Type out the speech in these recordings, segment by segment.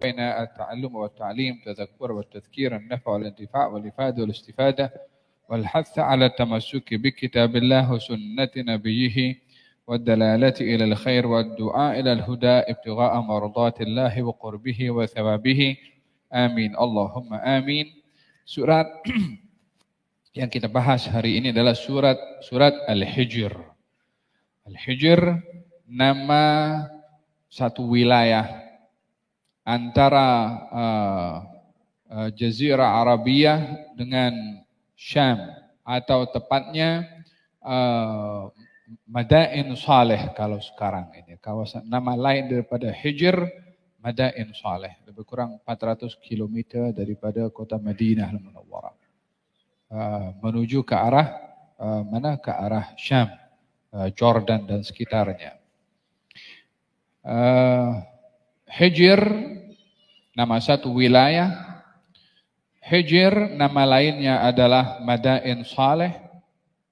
بين التعلم والتعليم، التذكر والتذكير، النفع والانتفاع والإفادة والاستفادة، والحث على التمسك بكتاب الله وسنة نبيه، والدلالة إلى الخير والدعاء إلى الهدى ابتغاء مرضات الله وقربه وثوابه. Amin. Allahumma amin. Surat yang kita bahas hari ini adalah surat Al-Hijr. Al-Hijr nama satu wilayah antara Jazirah Arabiyah dengan Syam, atau tepatnya Madain Saleh kalau sekarang ini. Kawasan nama lain daripada Hijr, Madain Saleh, lebih kurang 400 km daripada kota Madinah Al-Munawwarah. Menuju ke arah mana? Ke arah Syam, Jordan dan sekitarnya. Hijr nama satu wilayah. Hijr nama lainnya adalah Madain Saleh,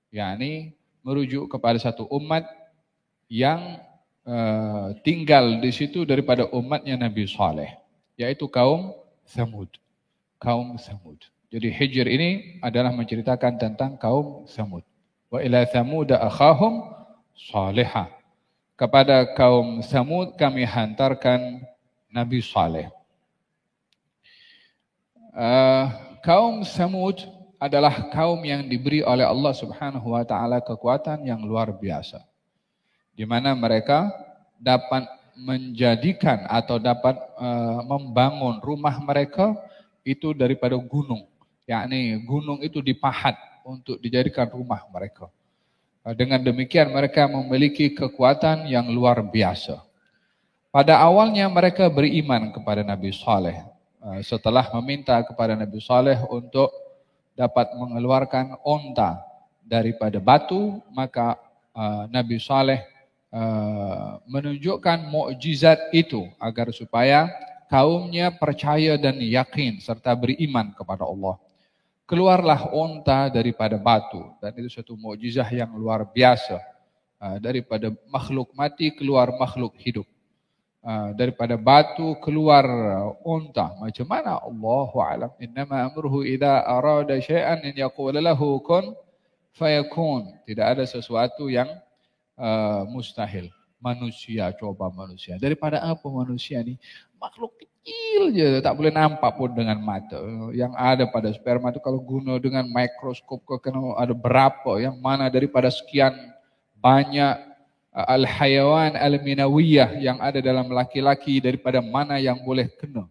yakni merujuk kepada satu umat yang tinggal di situ daripada umatnya Nabi Saleh, yaitu kaum Thamud. Kaum Thamud. Jadi Hijr ini adalah menceritakan tentang kaum Thamud. Wa ila Thamud akhahum Salihah. Kepada kaum Thamud kami hantarkan Nabi Saleh. Kaum Thamud adalah kaum yang diberi oleh Allah Subhanahu wa taala kekuatan yang luar biasa, di mana mereka dapat menjadikan atau dapat membangun rumah mereka itu daripada gunung. Yakni gunung itu dipahat untuk dijadikan rumah mereka. Dengan demikian mereka memiliki kekuatan yang luar biasa. Pada awalnya mereka beriman kepada Nabi Saleh. Setelah meminta kepada Nabi Saleh untuk dapat mengeluarkan onta daripada batu, maka Nabi Saleh menunjukkan mukjizat itu agar supaya kaumnya percaya dan yakin serta beriman kepada Allah. Keluarlah onta daripada batu, dan itu satu mukjizat yang luar biasa. Daripada makhluk mati keluar makhluk hidup. Daripada batu keluar onta. Macam mana? Allahu a'lam. Innama amruhu idza arada syai'an an yaqula lahu kun fayakun. Tidak ada sesuatu yang mustahil. Manusia, coba manusia. Daripada apa manusia ni? Makhluk kecil je, tak boleh nampak pun dengan mata. Yang ada pada sperma itu kalau guna dengan mikroskop kena ada berapa, yang mana daripada sekian banyak al-hayawan al-minawiyah yang ada dalam laki-laki, daripada mana yang boleh kena.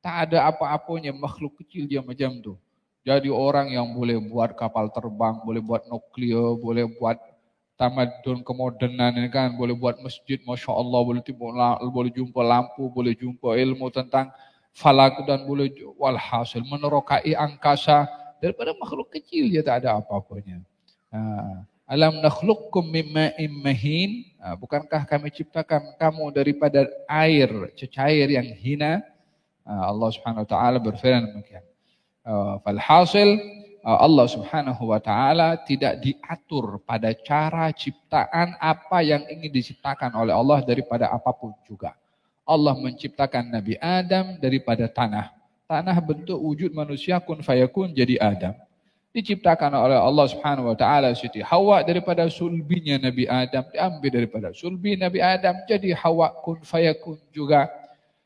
Tak ada apa-apanya, makhluk kecil dia macam tu. Jadi orang yang boleh buat kapal terbang, boleh buat nuklear, boleh buat tamadun kemodernan ini kan, boleh buat masjid, Masya Allah, boleh jumpa lampu, boleh jumpa ilmu tentang falak, dan boleh walhasil menerokai angkasa daripada makhluk kecil dia tak ada apa-apanya. Alam nakhluqkum mimma'in mahin, bukankah kami ciptakan kamu daripada air cecair yang hina? Allah Subhanahu wa taala berfirman demikian. Falhasil Allah Subhanahu wa taala tidak diatur pada cara ciptaan apa yang ingin diciptakan oleh Allah daripada apapun juga. Allah menciptakan Nabi Adam daripada tanah. Tanah bentuk wujud manusia kun fayakun jadi Adam. Diciptakan oleh Allah Subhanahu wa taala Siti Hawa daripada sulbinya Nabi Adam, diambil daripada sulbi Nabi Adam jadi Hawa kun fayakun juga.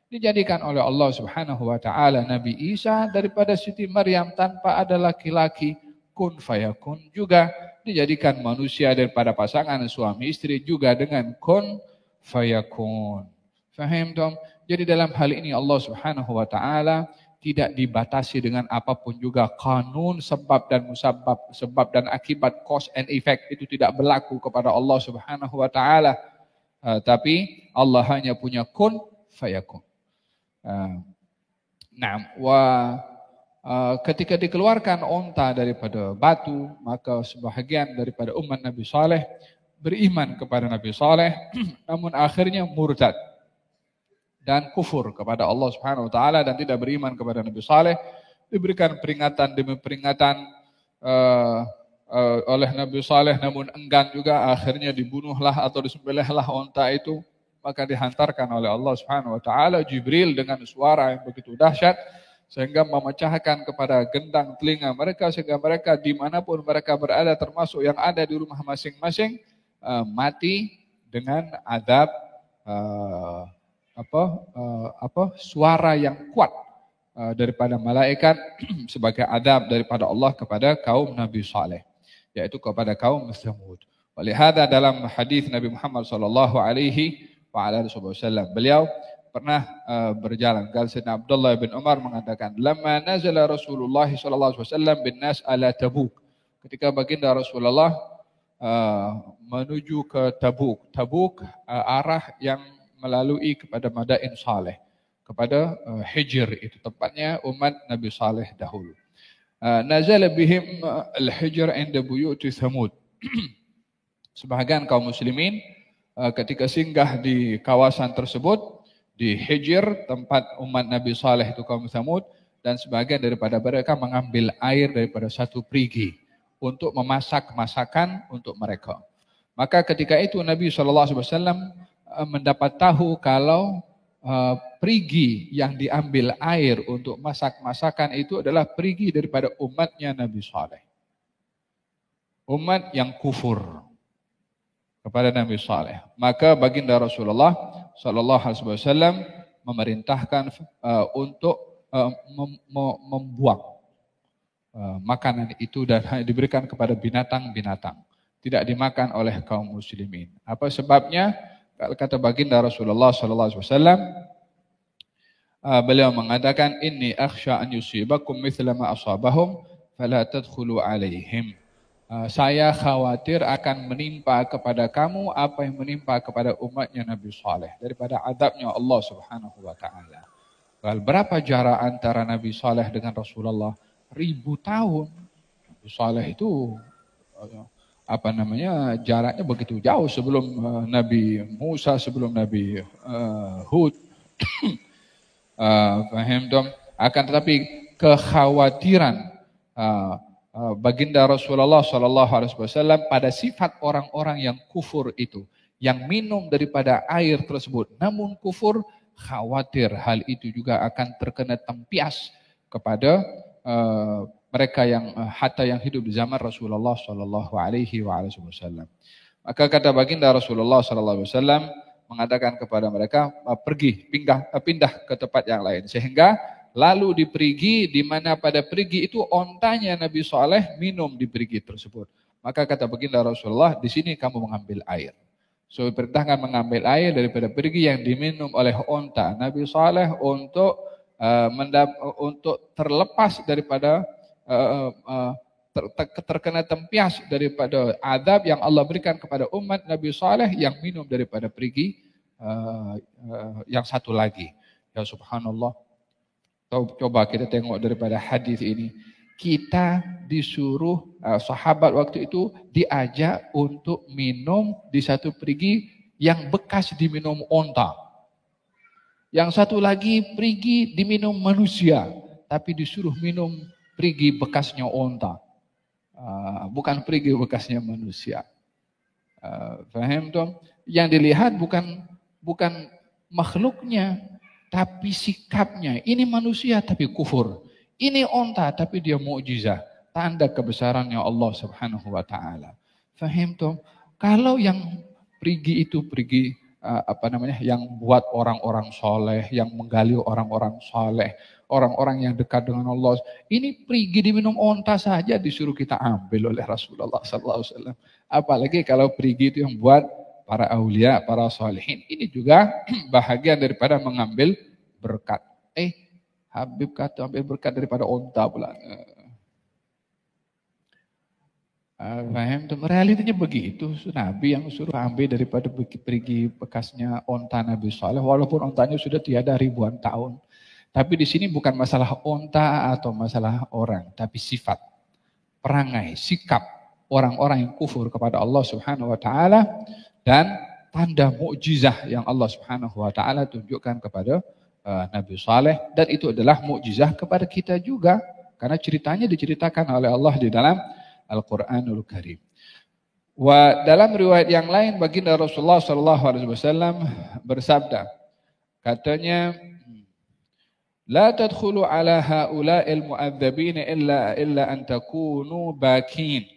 Dijadikan oleh Allah Subhanahu wa taala Nabi Isa daripada Siti Maryam tanpa ada laki-laki, kun fayakun juga. Dijadikan manusia daripada pasangan suami istri juga dengan kun fayakun. Faham tom? Jadi dalam hal ini Allah Subhanahu wa taala tidak dibatasi dengan apapun juga. Kanun sebab dan musabab, sebab dan akibat, cause and effect itu tidak berlaku kepada Allah Subhanahu wa taala. Tapi Allah hanya punya kun fayakun. Ketika dikeluarkan onta daripada batu, maka sebahagian daripada umat Nabi Saleh beriman kepada Nabi Saleh, namun akhirnya murtad dan kufur kepada Allah Subhanahu wa taala dan tidak beriman kepada Nabi Saleh. Diberikan peringatan demi peringatan oleh Nabi Saleh, namun enggan juga, akhirnya dibunuhlah atau disembelihlah onta itu. maka dihantarkan oleh Allah Subhanahu wa taala Jibril dengan suara yang begitu dahsyat sehingga memecahkan kepada gendang telinga mereka sehingga mereka dimanapun mereka berada termasuk yang ada di rumah masing-masing mati dengan adab suara yang kuat daripada malaikat sebagai adab daripada Allah kepada kaum Nabi Saleh, yaitu kepada kaum Tsamud. Walihada dalam hadis Nabi Muhammad sallallahu alaihi wasallam beliau pernah berjalan. Sayyidina Abdullah bin Umar mengatakan, "Lamma nazala Rasulullah sallallahu alaihi wasallam bin nas ala Tabuk." Ketika baginda Rasulullah menuju ke Tabuk. Tabuk arah yang melalui kepada Madain Saleh, kepada Hijr, itu tempatnya umat Nabi Saleh dahulu. Nazala bihim al-Hijr 'inda buyuti Tsamud. Sebahagian kaum muslimin ketika singgah di kawasan tersebut di Hijr, tempat umat Nabi Saleh itu kaum Tsamud, dan sebagian daripada mereka mengambil air daripada satu perigi untuk memasak masakan untuk mereka. Maka ketika itu Nabi SAW mendapat tahu kalau perigi yang diambil air untuk masak masakan itu adalah perigi daripada umatnya Nabi Saleh. Umat yang kufur kepada Nabi Saleh. Maka baginda Rasulullah sallallahu alaihi wasallam memerintahkan untuk membuang makanan itu dan diberikan kepada binatang-binatang, tidak dimakan oleh kaum muslimin. Apa sebabnya? Kata baginda Rasulullah sallallahu alaihi wasallam, beliau mengatakan, "Inni akhsha an yusibakum mithla ma asabahum fala tadkhulu alaihim." Saya khawatir akan menimpa kepada kamu apa yang menimpa kepada umatnya Nabi Saleh daripada azabnya Allah Subhanahu wa taala. Berapa jarak antara Nabi Saleh dengan Rasulullah? 1000 tahun. Nabi Saleh itu jaraknya begitu jauh sebelum Nabi Musa, sebelum Nabi Hud. Faham dong? Akan tetapi kekhawatiran baginda Rasulullah SAW pada sifat orang-orang yang kufur itu, yang minum daripada air tersebut, namun kufur, khawatir hal itu juga akan terkena tempias kepada mereka yang hatta yang hidup di zaman Rasulullah SAW. Maka kata baginda Rasulullah SAW mengatakan kepada mereka, pergi, pindah ke tempat yang lain, sehingga lalu di perigi, di mana pada perigi itu ontanya Nabi Saleh minum di perigi tersebut. Maka kata baginda Rasulullah, di sini kamu mengambil air. So perintahkan mengambil air daripada perigi yang diminum oleh onta Nabi Saleh untuk terlepas daripada terkena tempias daripada azab yang Allah berikan kepada umat Nabi Saleh yang minum daripada perigi yang satu lagi. Ya subhanallah. Coba kita tengok daripada hadis ini. Kita disuruh, sahabat waktu itu diajak untuk minum di satu perigi yang bekas diminum onta. Yang satu lagi perigi diminum manusia, tapi disuruh minum perigi bekasnya onta. Bukan perigi bekasnya manusia. Faham dong? Yang dilihat bukan makhluknya, tapi sikapnya. Ini manusia tapi kufur. Ini onta tapi dia mukjizah. Tanda kebesarannya Allah Subhanahu wa taala. Faham toh? Kalau yang perigi itu perigi yang buat orang-orang soleh, yang menggali orang-orang soleh, orang-orang yang dekat dengan Allah. Ini perigi diminum onta saja disuruh kita ambil oleh Rasulullah sallallahu alaihi wasallam. Apalagi kalau perigi itu yang buat para aulia, para salihin. Ini juga bahagian daripada mengambil berkat. Habib kata ambil berkat daripada onta pula. Faham? Realitanya begitu. Nabi yang suruh ambil daripada perigi bekasnya onta Nabi Saleh, walaupun ontanya sudah tiada ribuan tahun. Tapi di sini bukan masalah onta atau masalah orang, tapi sifat, perangai, sikap orang-orang yang kufur kepada Allah Subhanahu wa taala dan tanda mukjizah yang Allah Subhanahu wa taala tunjukkan kepada Nabi Saleh, dan itu adalah mukjizah kepada kita juga karena ceritanya diceritakan oleh Allah di dalam Al-Qur'anul Karim. Wa dalam riwayat yang lain baginda Rasulullah sallallahu alaihi wasallam bersabda, katanya, la tadkhulu ala haula'il mu'adzabin illa an takunu bakin.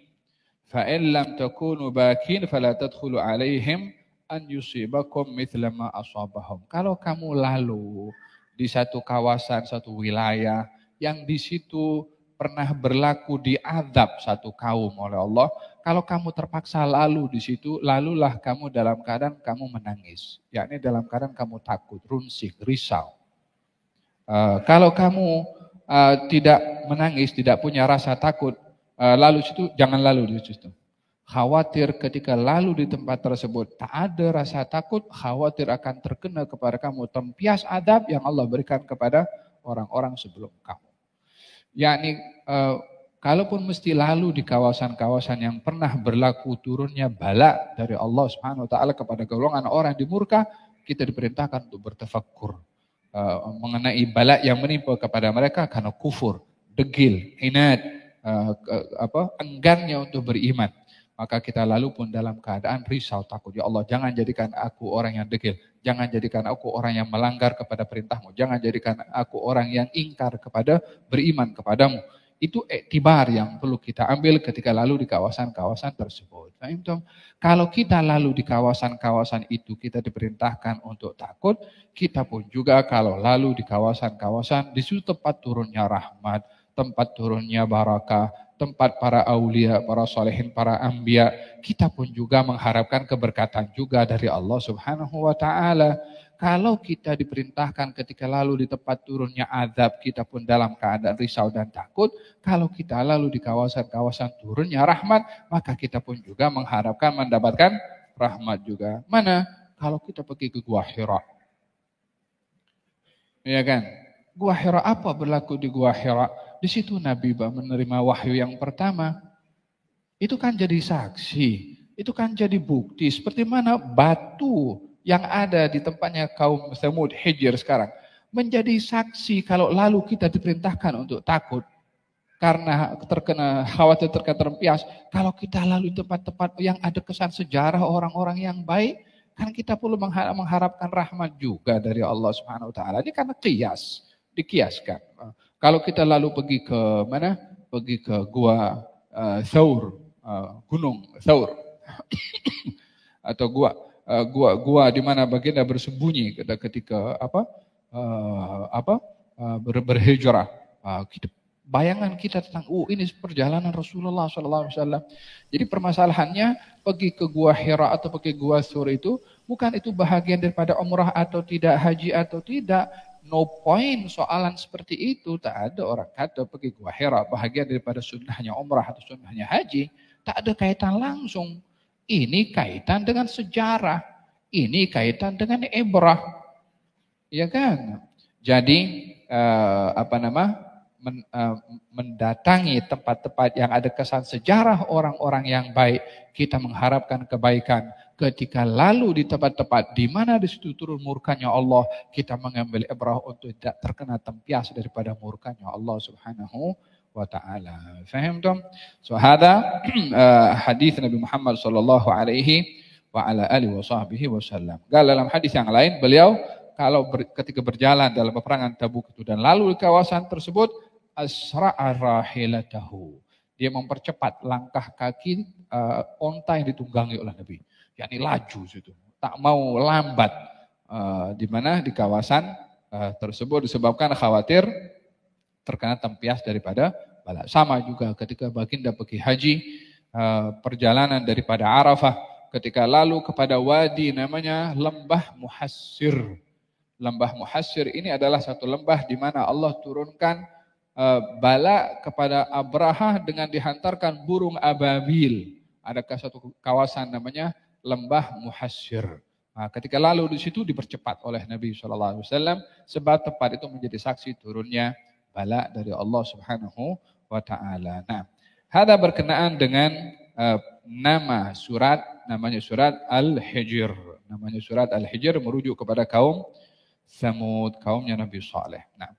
Fa in lam takunu bakin fala tadkhulu alaihim an yusibakum mithla ma asabahum. Kalau kamu lalu di satu kawasan, satu wilayah yang di situ pernah berlaku diazab satu kaum oleh Allah, kalau kamu terpaksa lalu di situ, lalulah kamu dalam keadaan kamu menangis, yakni dalam keadaan kamu takut, runsik, risau. Kalau kamu tidak menangis, tidak punya rasa takut, lalu situ, jangan lalu di situ. Khawatir ketika lalu di tempat tersebut tak ada rasa takut, khawatir akan terkena kepada kamu tempias adab yang Allah berikan kepada orang-orang sebelum kamu. Yakni kalaupun mesti lalu di kawasan-kawasan yang pernah berlaku turunnya bala dari Allah Subhanahu wa taala kepada golongan orang yang dimurka, kita diperintahkan untuk bertafakkur mengenai bala yang menimpa kepada mereka karena kufur, degil, inat, enggannya untuk beriman. Maka kita lalu pun dalam keadaan risau, takut. Ya Allah, jangan jadikan aku orang yang degil. Jangan jadikan aku orang yang melanggar kepada perintahmu. Jangan jadikan aku orang yang ingkar kepada beriman kepadamu. Itu iktibar yang perlu kita ambil ketika lalu di kawasan-kawasan tersebut. Kalau kita lalu di kawasan-kawasan itu, kita diperintahkan untuk takut. Kita pun juga kalau lalu di kawasan-kawasan, di situ tempat turunnya rahmat, tempat turunnya barakah, tempat para aulia, para solehin, para anbiya, kita pun juga mengharapkan keberkatan juga dari Allah Subhanahu wa taala. Kalau kita diperintahkan ketika lalu di tempat turunnya azab, kita pun dalam keadaan risau dan takut. Kalau kita lalu di kawasan-kawasan turunnya rahmat, maka kita pun juga mengharapkan mendapatkan rahmat juga. Mana kalau kita pergi ke Gua Hira? Ya kan? Gua Hira, apa berlaku di Gua Hira? Di situ Nabi menerima wahyu yang pertama. Itu kan jadi saksi. Itu kan jadi bukti. Seperti mana batu yang ada di tempatnya kaum Tsamud Hijr sekarang. Menjadi saksi kalau lalu kita diperintahkan untuk takut. Karena khawatir terkena terempias. Kalau kita lalu di tempat-tempat yang ada kesan sejarah orang-orang yang baik. Kan kita perlu mengharapkan rahmat juga dari Allah Subhanahu wa taala. Ini karena kias. Dikiaskan. Kalau kita lalu pergi ke mana? Pergi ke Gua Thaur, Gunung Thaur, atau gua di mana baginda bersembunyi ketika berhijrah. Bayangan kita tentang ini perjalanan Rasulullah SAW. Jadi permasalahannya pergi ke Gua Hira atau pergi Gua Thaur itu bukan itu bahagian daripada umrah atau tidak, haji atau tidak. No point soalan seperti itu. Tak ada orang kata pergi Gua Hira bahagian daripada sunnahnya umrah atau sunnahnya haji. Tak ada kaitan langsung. Ini kaitan dengan sejarah. Ini kaitan dengan ibrah. Ya kan? Jadi mendatangi tempat-tempat yang ada kesan sejarah orang-orang yang baik, kita mengharapkan kebaikan. Ketika lalu di tempat-tempat di mana di situ turun murkanya Allah, kita mengambil ibrah untuk tidak terkena tempias daripada murkanya Allah Subhanahu wa taala. Faham? So hada hadis Nabi Muhammad sallallahu alaihi wa ala alihi wasallam. Dalam hadis yang lain beliau ketika berjalan dalam peperangan Tabuk itu dan lalu di kawasan tersebut, asra'a rahilatahu. Dia mempercepat langkah kaki onta yang ditunggangi oleh Nabi. Yakni laju situ, tak mau lambat. Di mana di kawasan tersebut disebabkan khawatir terkena tempias daripada bala. Sama juga ketika baginda pergi haji, perjalanan daripada Arafah, ketika lalu kepada wadi namanya Lembah Muhassir. Lembah Muhassir ini adalah satu lembah di mana Allah turunkan bala kepada Abraha dengan dihantarkan burung ababil. Adakah satu kawasan namanya Lembah Muhassir. Nah, ketika lalu di situ dipercepat oleh Nabi SAW sebab tempat itu menjadi saksi turunnya bala dari Allah Subhanahu wa taala. Nah, hada berkenaan dengan nama surat, namanya surat Al-Hijr. Namanya surat Al-Hijr merujuk kepada kaum Tsamud, kaumnya Nabi Saleh. Nah,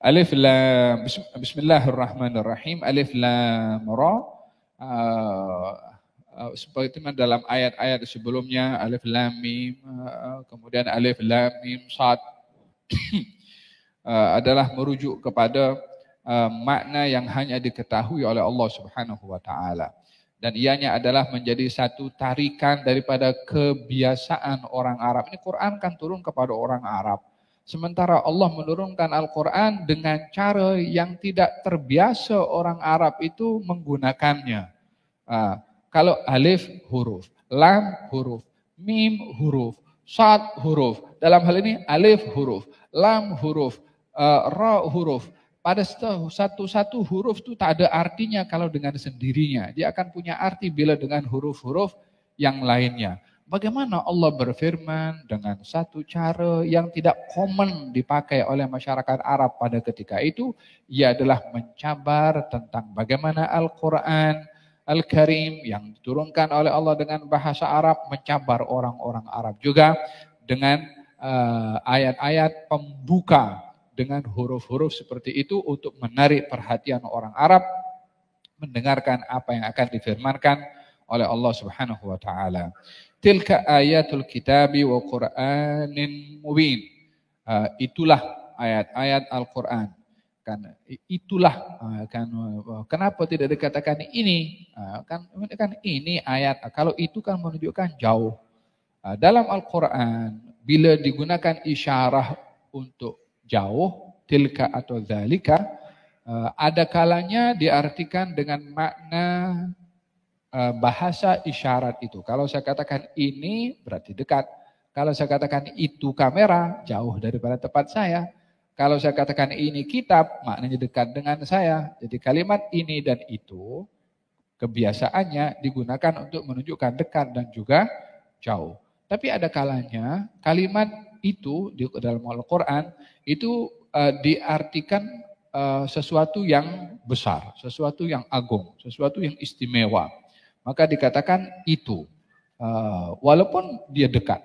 Alif Lam, Bismillahirrahmanirrahim. Alif Lam Ra. seperti dalam ayat-ayat sebelumnya alif lam mim, kemudian alif lam mim sad adalah merujuk kepada makna yang hanya diketahui oleh Allah Subhanahu wa taala. Dan ianya adalah menjadi satu tarikan daripada kebiasaan orang Arab. Ini Quran kan turun kepada orang Arab. Sementara Allah menurunkan Al-Quran dengan cara yang tidak terbiasa orang Arab itu menggunakannya. Kalau alif huruf, lam huruf, mim huruf, sad huruf. Dalam hal ini alif huruf, lam huruf, ra huruf. Pada satu huruf itu tak ada artinya kalau dengan sendirinya. Dia akan punya arti bila dengan huruf-huruf yang lainnya. Bagaimana Allah berfirman dengan satu cara yang tidak common dipakai oleh masyarakat Arab pada ketika itu. Ia adalah mencabar tentang bagaimana Al-Quran Al-Karim yang diturunkan oleh Allah dengan bahasa Arab mencabar orang-orang Arab juga dengan ayat-ayat pembuka dengan huruf-huruf seperti itu untuk menarik perhatian orang Arab mendengarkan apa yang akan difirmankan oleh Allah Subhanahu wa taala. Tilka ayatul kitabi wa Qur'anin mubin. Itulah ayat-ayat Al-Qur'an. Kan itulah kenapa tidak dikatakan ini? Kan ini ayat. Kalau itu kan menunjukkan jauh. Dalam Al-Qur'an bila digunakan isyarah untuk jauh, tilka atau zalika, ada kalanya diartikan dengan makna bahasa isyarat itu. Kalau saya katakan ini berarti dekat. Kalau saya katakan itu kamera, jauh daripada tempat saya. Kalau saya katakan ini kitab, maknanya dekat dengan saya. Jadi kalimat ini dan itu kebiasaannya digunakan untuk menunjukkan dekat dan juga jauh. Tapi ada kalanya kalimat itu di dalam Al-Quran itu diartikan sesuatu yang besar, sesuatu yang agung, sesuatu yang istimewa. Maka dikatakan itu, walaupun dia dekat.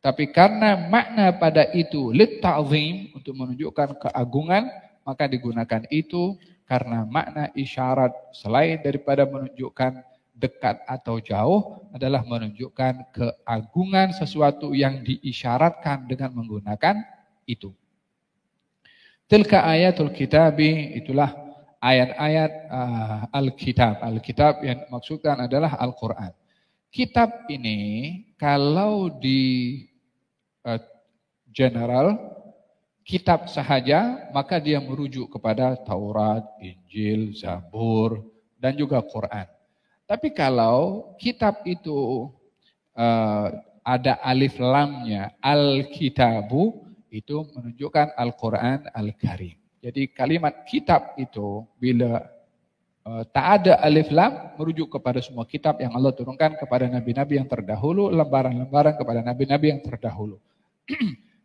Tapi karena makna pada itu lit-ta'zim, untuk menunjukkan keagungan, maka digunakan itu karena makna isyarat selain daripada menunjukkan dekat atau jauh adalah menunjukkan keagungan sesuatu yang diisyaratkan dengan menggunakan itu. Tilka ayatul kitabi, itulah ayat-ayat Alkitab. Alkitab yang dimaksudkan adalah Al-Quran. Kitab ini kalau di general kitab sahaja, maka dia merujuk kepada Taurat, Injil, Zabur, dan juga Quran. Tapi kalau kitab itu ada alif lamnya, Al-Kitabu, itu menunjukkan Al-Quran Al-Karim. Jadi kalimat kitab itu bila tak ada alif lam, merujuk kepada semua kitab yang Allah turunkan kepada nabi-nabi yang terdahulu, lembaran-lembaran kepada nabi-nabi yang terdahulu.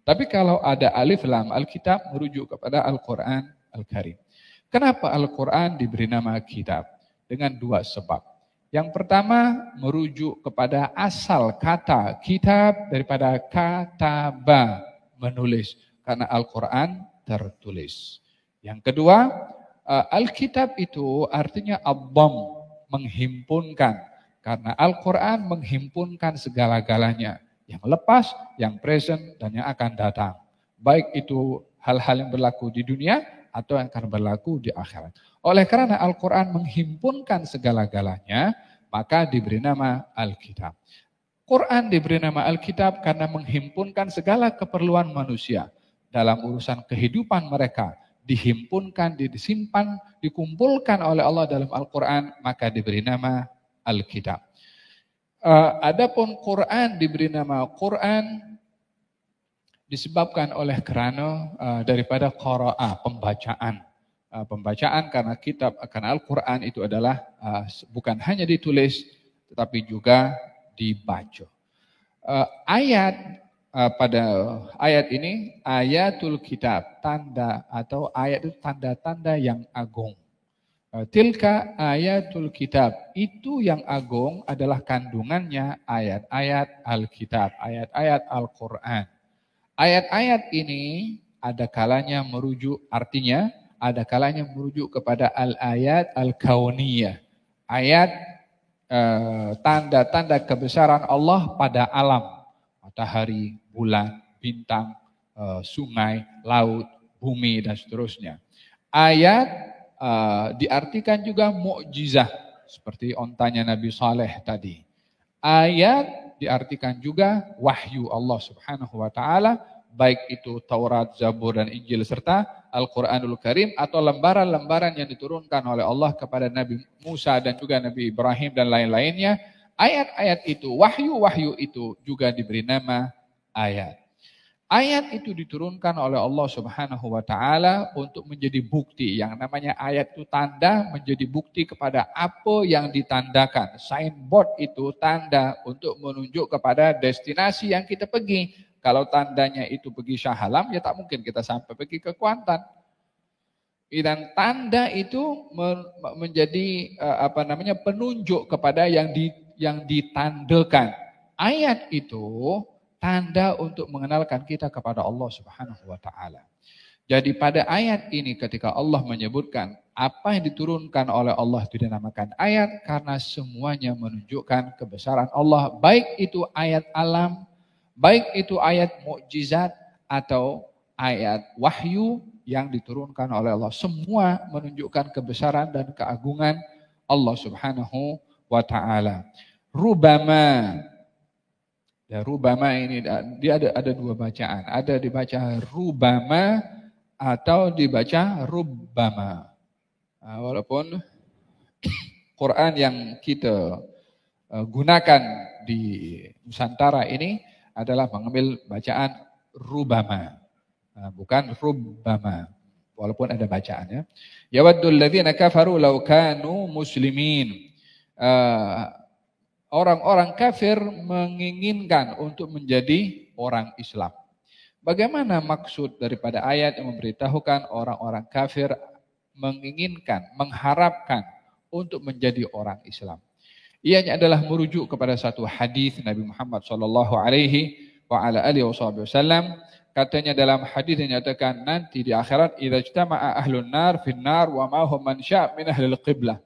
Tapi kalau ada alif lam, Al-Kitab merujuk kepada Al-Quran Al-Karim. Kenapa Al-Quran diberi nama kitab? Dengan dua sebab. Yang pertama merujuk kepada asal kata kitab daripada kataba, menulis. Karena Al-Quran tertulis. Yang kedua, Alkitab itu artinya abdam, menghimpunkan. Karena Al-Quran menghimpunkan segala-galanya. Yang lepas, yang present, dan yang akan datang. Baik itu hal-hal yang berlaku di dunia atau yang akan berlaku di akhirat. Oleh karena Al-Quran menghimpunkan segala-galanya, maka diberi nama Alkitab. Quran diberi nama Alkitab karena menghimpunkan segala keperluan manusia dalam urusan kehidupan mereka. Dihimpunkan, disimpan, dikumpulkan oleh Allah dalam Al-Quran, maka diberi nama Alkitab. Adapun Quran diberi nama Quran disebabkan oleh kerana daripada qara'a, pembacaan. Pembacaan karena kitab akan Al-Quran itu adalah bukan hanya ditulis tetapi juga dibaca. Pada ayat ini ayatul kitab, tanda atau ayat itu tanda-tanda yang agung. Tilka ayatul kitab, itu yang agung adalah kandungannya ayat-ayat Alkitab, ayat-ayat Al-Quran. Ayat-ayat ini ada kalanya merujuk, artinya ada kalanya merujuk kepada al-ayat al-kauniyah. Ayat tanda-tanda kebesaran Allah pada alam, matahari, bulan, bintang, sungai, laut, bumi dan seterusnya. Ayat diartikan juga mukjizah seperti ontanya Nabi Saleh tadi. Ayat diartikan juga wahyu Allah Subhanahu wa taala, baik itu Taurat, Zabur dan Injil serta Al-Qur'anul Karim atau lembaran-lembaran yang diturunkan oleh Allah kepada Nabi Musa dan juga Nabi Ibrahim dan lain-lainnya. Ayat-ayat itu, wahyu-wahyu itu juga diberi nama ayat. Ayat itu diturunkan oleh Allah Subhanahu wa taala untuk menjadi bukti. Yang namanya ayat itu tanda, menjadi bukti kepada apa yang ditandakan. Signboard itu tanda untuk menunjuk kepada destinasi yang kita pergi. Kalau tandanya itu pergi Shah Alam, ya tak mungkin kita sampai pergi ke Kuantan. Dan tanda itu menjadi penunjuk kepada yang ditandakan. Ayat itu tanda untuk mengenalkan kita kepada Allah Subhanahu wa taala. Jadi pada ayat ini ketika Allah menyebutkan apa yang diturunkan oleh Allah itu dinamakan ayat karena semuanya menunjukkan kebesaran Allah, baik itu ayat alam, baik itu ayat mukjizat atau ayat wahyu yang diturunkan oleh Allah, semua menunjukkan kebesaran dan keagungan Allah Subhanahu wa taala. Rubama, ya, rubama ini dia ada dua bacaan. Ada dibaca rubama atau dibaca rubbama. Walaupun Quran yang kita gunakan di Nusantara ini adalah mengambil bacaan rubama, bukan rubbama. Walaupun ada bacaannya. Yawaddul ladzina kafaru law kanu muslimin. Orang-orang kafir menginginkan untuk menjadi orang Islam. Bagaimana maksud daripada ayat yang memberitahukan orang-orang kafir menginginkan, mengharapkan untuk menjadi orang Islam? Ianya adalah merujuk kepada satu hadis Nabi Muhammad SAW. Katanya dalam hadis yang nyatakan nanti di akhirat idza ijtama'a ahlun nar fin nar wa ma hum man syaa' min ahlil qiblah.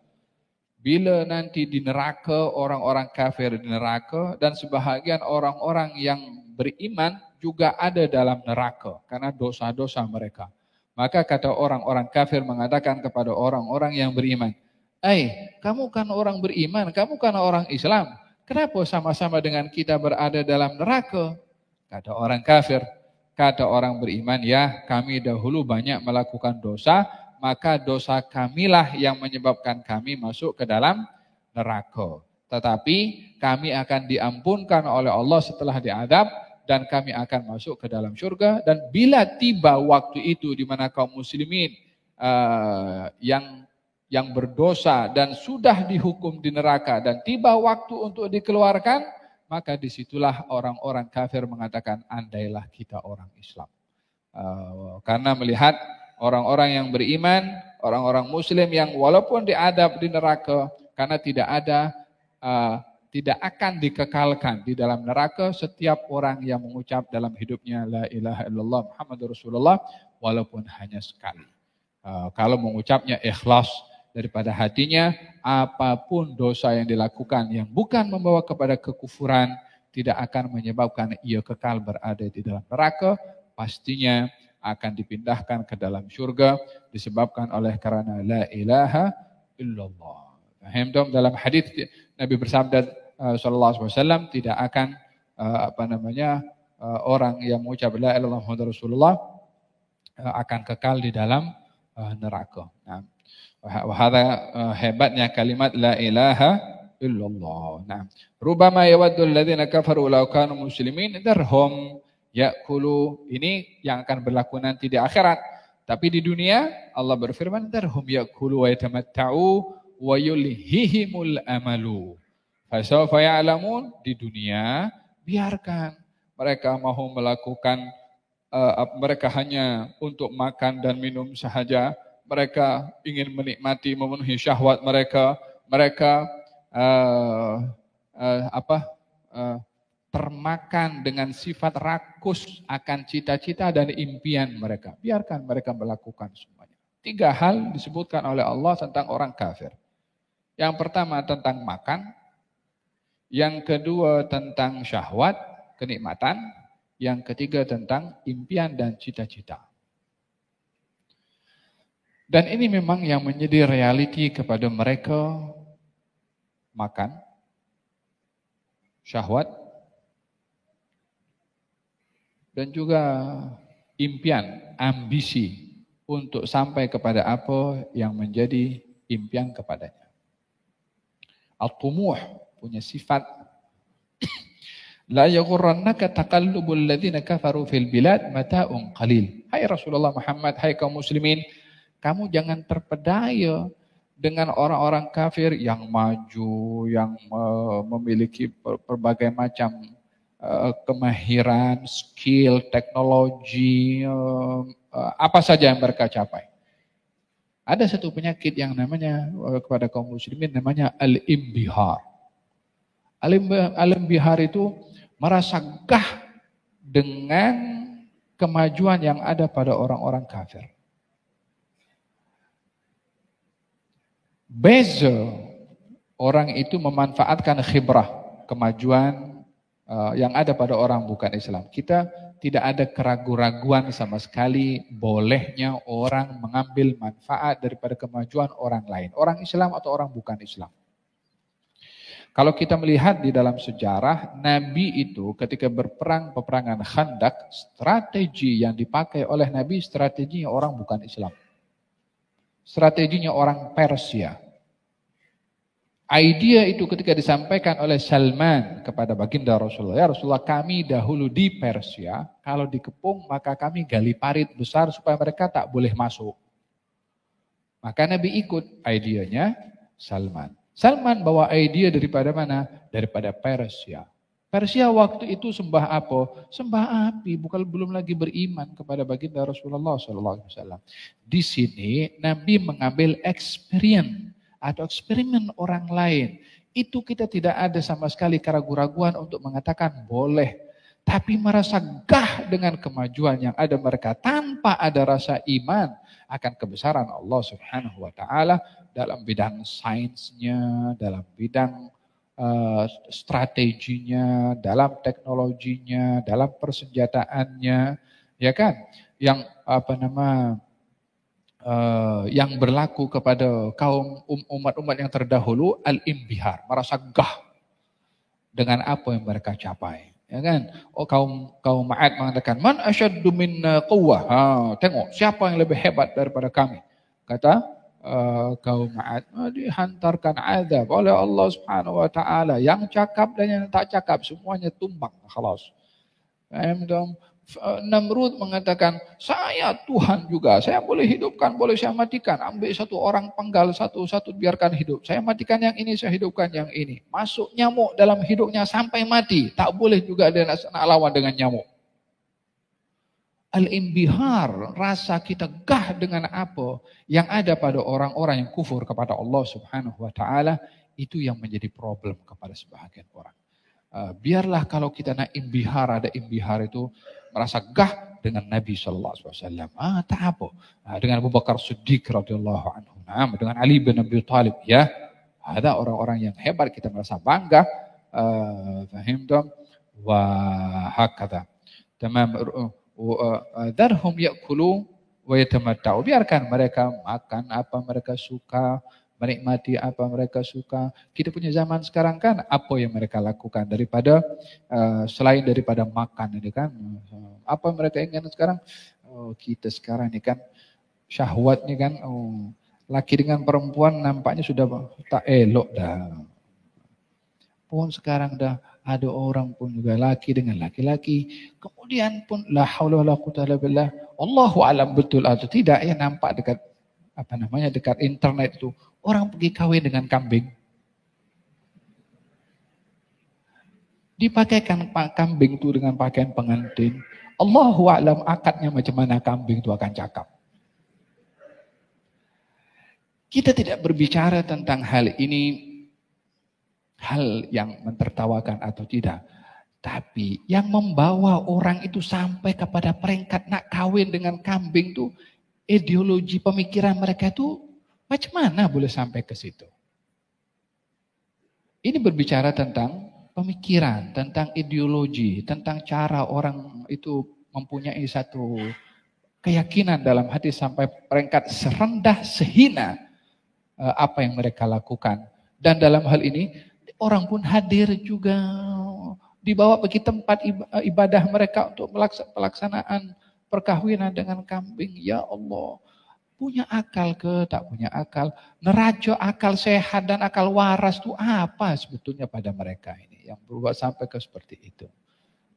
Bila nanti di neraka, orang-orang kafir di neraka dan sebahagian orang-orang yang beriman juga ada dalam neraka karena dosa-dosa mereka. Maka kata orang-orang kafir mengatakan kepada orang-orang yang beriman, kamu kan orang beriman, kamu kan orang Islam, kenapa sama-sama dengan kita berada dalam neraka? Kata orang kafir, kata orang beriman, ya kami dahulu banyak melakukan dosa, maka dosa kamilah yang menyebabkan kami masuk ke dalam neraka. Tetapi kami akan diampunkan oleh Allah setelah diadab dan kami akan masuk ke dalam surga. Dan bila tiba waktu itu di mana kaum muslimin yang berdosa dan sudah dihukum di neraka dan tiba waktu untuk dikeluarkan, maka disitulah orang-orang kafir mengatakan andailah kita orang Islam. Karena melihat orang-orang yang beriman, orang-orang muslim yang walaupun diadab di neraka karena tidak akan dikekalkan di dalam neraka, setiap orang yang mengucap dalam hidupnya la ilaha illallah Muhammadur Rasulullah walaupun hanya sekali. Kalau mengucapnya ikhlas daripada hatinya, apapun dosa yang dilakukan yang bukan membawa kepada kekufuran tidak akan menyebabkan ia kekal berada di dalam neraka, pastinya akan dipindahkan ke dalam surga disebabkan oleh karena la ilaha illallah. Dalam hadis Nabi bersabda sallallahu alaihi wasallam tidak akan orang yang mengucap la ilaha illallah Muhammadur Rasulullah akan kekal di dalam neraka. Nah, wahada hebatnya kalimat la ilaha illallah. Nah, rubama yawaddul ladzina kafaru law kanu muslimin darhum ya'kulu, ini yang akan berlaku nanti di akhirat. Tapi di dunia Allah berfirman darhum ya'kulu wa yatamatta'u wa yulhihimul amalu. Fasawfa ya'lamun, di dunia biarkan mereka mau melakukan mereka hanya untuk makan dan minum sahaja. Mereka ingin menikmati, memenuhi syahwat mereka. Mereka termakan dengan sifat rakus akan cita-cita dan impian mereka. Biarkan mereka melakukan semuanya. 3 hal disebutkan oleh Allah tentang orang kafir. Yang pertama tentang makan, Yang kedua tentang syahwat, kenikmatan. Yang ketiga tentang impian dan cita-cita. Dan ini memang yang menjadi realiti kepada mereka makan, syahwat, dan juga impian, ambisi untuk sampai kepada apa yang menjadi impian kepadanya. At-tumuh punya sifat la yaghurrannaka taqallubul ladzina kafaru fil bilad mata'un qalil. Hai Rasulullah Muhammad, hai kaum muslimin, kamu jangan terpedaya dengan orang-orang kafir yang maju, yang memiliki berbagai macam kemahiran, skill, teknologi, apa saja yang mereka capai. Ada satu penyakit yang namanya kepada kaum muslimin namanya al-imbihar. Al-imbihar itu merasa gah dengan kemajuan yang ada pada orang-orang kafir. Beza orang itu memanfaatkan khibrah, kemajuan yang ada pada orang bukan Islam. Kita tidak ada keraguan-raguan sama sekali bolehnya orang mengambil manfaat daripada kemajuan orang lain. Orang Islam atau orang bukan Islam. Kalau kita melihat di dalam sejarah, Nabi itu ketika berperang peperangan Khandak, strategi yang dipakai oleh Nabi strateginya orang bukan Islam. Strateginya orang Persia. Idea itu ketika disampaikan oleh Salman kepada baginda Rasulullah, ya Rasulullah, kami dahulu di Persia, kalau dikepung maka kami gali parit besar supaya mereka tak boleh masuk. Maka Nabi ikut idenya Salman. Salman bawa idea daripada mana? Daripada Persia. Persia waktu itu sembah apa? Sembah api, bukan belum lagi beriman kepada baginda Rasulullah SAW. Di sini Nabi mengambil eksperimen atau eksperimen orang lain. Itu kita tidak ada sama sekali keraguan-raguan untuk mengatakan boleh. Tapi merasa gah dengan kemajuan yang ada mereka tanpa ada rasa iman akan kebesaran Allah Subhanahu wa taala dalam bidang sainsnya, dalam bidang strateginya, dalam teknologinya, dalam persenjataannya, ya kan? Yang yang berlaku kepada kaum umat-umat yang terdahulu al-imbihar, merasa gah dengan apa yang mereka capai. Ya kan? Oh, kaum Ma'ad mengatakan, "Man asyaddu minna quwwah." Tengok siapa yang lebih hebat daripada kami. Kata kaum Ma'ad, dihantarkan azab oleh Allah Subhanahu wa taala. Yang cakap dan yang tak cakap semuanya tumbang, khalas. Namrud mengatakan, saya Tuhan juga, saya boleh hidupkan, boleh saya matikan. Ambil satu orang penggal, satu-satu biarkan hidup. Saya matikan yang ini, saya hidupkan yang ini. Masuk nyamuk dalam hidupnya sampai mati. Tak boleh juga dia nak lawan dengan nyamuk. Al-imbihar, rasa kita gah dengan apa yang ada pada orang-orang yang kufur kepada Allah Subhanahu wa taala, itu yang menjadi problem kepada sebahagian orang. Biarlah kalau kita nak imbihar, ada imbihar itu merasa gah dengan Nabi sallallahu alaihi wasallam. Tak apa. Dengan Abu Bakar Siddiq radhiyallahu anhu. Dengan Ali bin Abi Thalib, ya. Ada orang-orang yang hebat, kita merasa bangga. Fahimtum? Wa hakadha. Tamam. Darhum ya'kulu wa yatamatta'u. Biarkan mereka makan apa mereka suka, menikmati apa mereka suka. Kita punya zaman sekarang kan apa yang mereka lakukan daripada selain daripada makan ini kan. Apa mereka ingin sekarang? Kita sekarang ini kan syahwat ini kan, laki dengan perempuan nampaknya sudah tak elok dah. Pun sekarang dah ada orang pun juga laki dengan laki-laki. Kemudian pun la haula wala quwwata illa billah. Allahu alam betul atau tidak ya, nampak dekat dekat internet itu orang pergi kawin dengan kambing. Dipakaikan kambing itu dengan pakaian pengantin. Allahu a'lam akadnya macam mana kambing itu akan cakap. Kita tidak berbicara tentang hal ini, hal yang mentertawakan atau tidak. Tapi yang membawa orang itu sampai kepada peringkat nak kawin dengan kambing itu, ideologi pemikiran mereka itu macam mana boleh sampai ke situ. Ini berbicara tentang pemikiran, tentang ideologi, tentang cara orang itu mempunyai satu keyakinan dalam hati sampai peringkat serendah sehina apa yang mereka lakukan. Dan dalam hal ini orang pun hadir juga, dibawa pergi tempat ibadah mereka untuk pelaksanaan perkawinan dengan kambing. Ya Allah, punya akal ke? Tak punya akal. Neraja akal sehat dan akal waras itu apa sebetulnya pada mereka ini yang berbuat sampai ke seperti itu.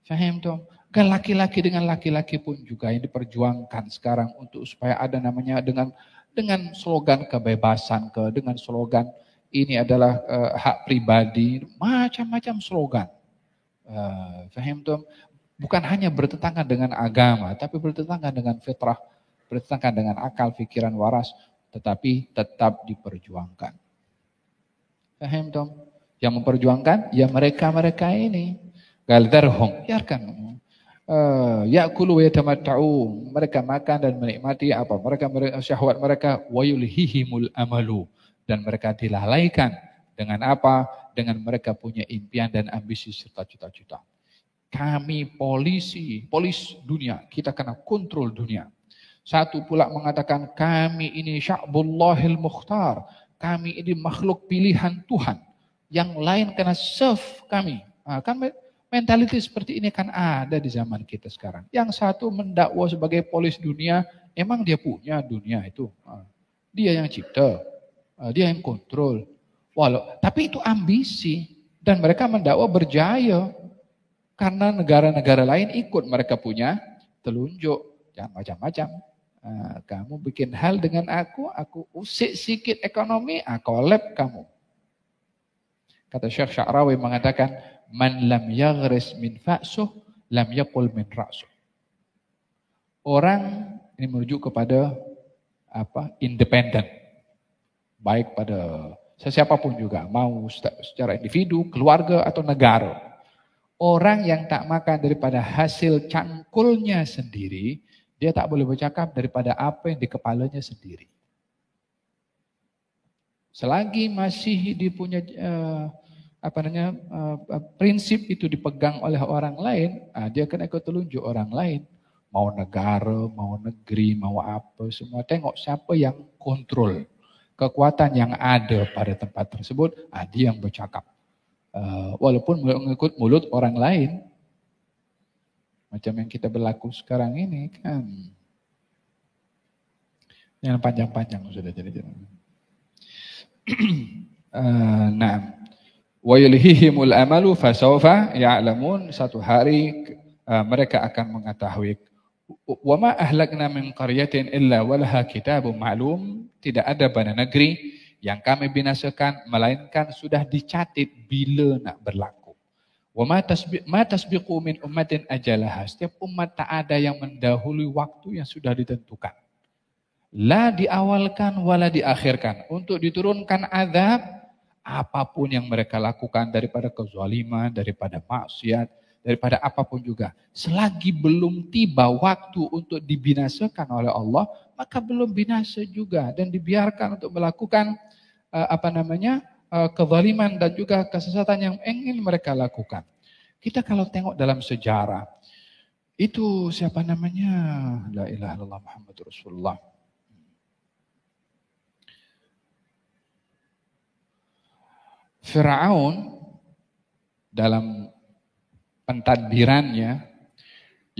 Faham dong? Kan laki-laki dengan laki-laki pun juga yang diperjuangkan sekarang untuk supaya ada namanya dengan slogan kebebasan dengan slogan ini adalah hak pribadi, macam-macam slogan. Faham dong? Bukan hanya bertentangan dengan agama, tapi bertentangan dengan fitrah, bertentangan dengan akal, pikiran waras, tetapi tetap diperjuangkan. Faham dong? Yang memperjuangkan ya mereka-mereka ini. Galdarhum, biarkan. Ya'kulu wa yatamatta'u. Mereka makan dan menikmati apa? Mereka syahwat mereka wa yulhihimul amalu, dan mereka dilalaikan dengan apa? Dengan mereka punya impian dan ambisi serta cita-cita. Kami polis dunia, kita kena kontrol dunia. Satu pula mengatakan kami ini sya'bullahil mukhtar, kami ini makhluk pilihan Tuhan. Yang lain kena serve kami. Kan mentaliti seperti ini kan ada di zaman kita sekarang. Yang satu mendakwa sebagai polis dunia, emang dia punya dunia itu. Dia yang cipta, dia yang kontrol. Tapi itu ambisi, dan mereka mendakwa berjaya. Karena negara-negara lain ikut mereka punya telunjuk. Jangan macam-macam. Kamu bikin hal dengan aku usik sikit ekonomi, aku lep kamu. Kata Syekh Sya'rawi mengatakan, man lam yaghris min fa'suh, lam yaqul min ra'suh. Orang ini merujuk kepada independen. Baik pada siapapun juga, mau secara individu, keluarga atau negara. Orang yang tak makan daripada hasil cangkulnya sendiri, dia tak boleh bercakap daripada apa yang di kepalanya sendiri. Selagi masih dipunya prinsip itu dipegang oleh orang lain, dia akan ikut telunjuk orang lain. Mau negara, mau negeri, mau apa, semua tengok siapa yang kontrol. Kekuatan yang ada pada tempat tersebut, dia yang bercakap. Walaupun mengikut mulut orang lain. Macam yang kita berlaku sekarang ini kan. Yang panjang-panjang sudah jadi. Nah. Wa yulhihimul amalu fasawfa ya'lamun. Satu hari mereka akan mengetahui. Wa ma ahlakna min qaryatin illa walaha kitabun ma'lum. Tidak ada pada negeri yang kami binasakan melainkan sudah dicatat bila nak berlaku. Wa ma tasbiqu min ummatin ajalaha. Setiap umat tak ada yang mendahului waktu yang sudah ditentukan. La diawalkan wala diakhirkan. Untuk diturunkan azab, apapun yang mereka lakukan daripada kezaliman, daripada maksiat, daripada apapun juga. Selagi belum tiba waktu untuk dibinasakan oleh Allah, maka belum binasa juga. Dan dibiarkan untuk melakukan kezaliman dan juga kesesatan yang ingin mereka lakukan. Kita kalau tengok dalam sejarah, itu siapa namanya? La ilaha illallah Muhammadur Rasulullah. Fir'aun dalam pentadbirannya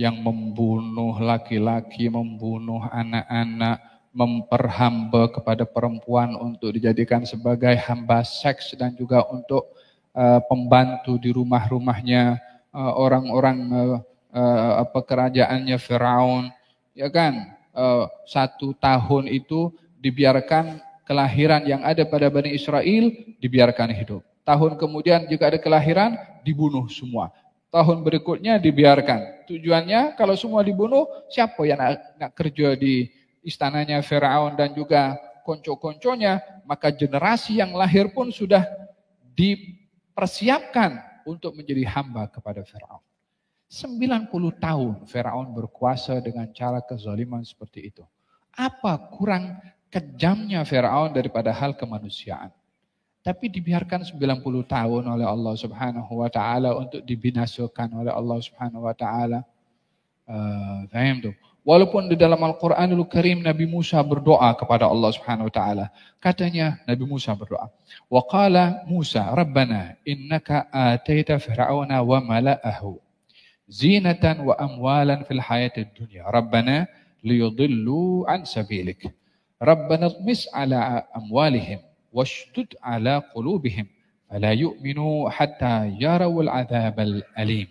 yang membunuh laki-laki, membunuh anak-anak, memperhamba kepada perempuan untuk dijadikan sebagai hamba seks dan juga untuk pembantu di rumah-rumahnya orang-orang kerajaannya Fir'aun, ya kan? 1 tahun itu dibiarkan kelahiran yang ada pada Bani Israel dibiarkan hidup. Tahun kemudian jika ada kelahiran dibunuh semua. Tahun berikutnya dibiarkan. Tujuannya kalau semua dibunuh, siapa yang nak kerja di istananya Firaun dan juga konco-konconya, maka generasi yang lahir pun sudah dipersiapkan untuk menjadi hamba kepada Firaun. 90 tahun Firaun berkuasa dengan cara kezaliman seperti itu. Apa kurang kejamnya Firaun daripada hal kemanusiaan? Tapi dibiarkan 90 tahun oleh Allah Subhanahu wa taala untuk dibinasakan oleh Allah Subhanahu wa taala. Faham tuh? Walaupun di dalam Al-Qur'anul Karim Nabi Musa berdoa kepada Allah Subhanahu wa taala. Katanya Nabi Musa berdoa, wa qala Musa, "Rabbana innaka ataita fir'auna wa mala'ahu zinatan wa amwalan fil hayatid dunya. Rabbana liyudillu an sabilik. Rabbana tmis ala amwalihim washdud ala qulubihim fala yu'minu hatta yarawul adzabal alim."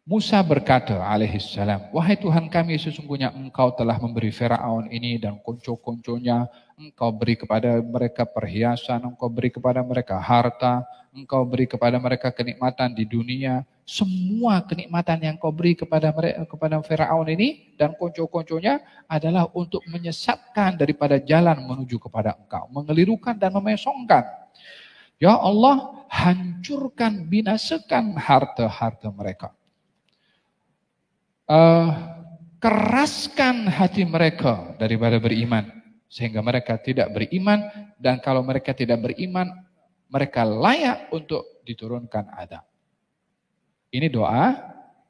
Musa berkata alaihissalam, "Wahai Tuhan kami, sesungguhnya Engkau telah memberi Firaun ini dan konco-konconya, Engkau beri kepada mereka perhiasan, Engkau beri kepada mereka harta, Engkau beri kepada mereka kenikmatan di dunia. Semua kenikmatan yang Kau beri kepada mereka, kepada Firaun ini dan konco-konconya adalah untuk menyesatkan daripada jalan menuju kepada Engkau, mengelirukan dan memesongkan. Ya Allah, hancurkan, binasakan harta-harta mereka. Keraskan hati mereka daripada beriman sehingga mereka tidak beriman, dan kalau mereka tidak beriman mereka layak untuk diturunkan azab." Ini doa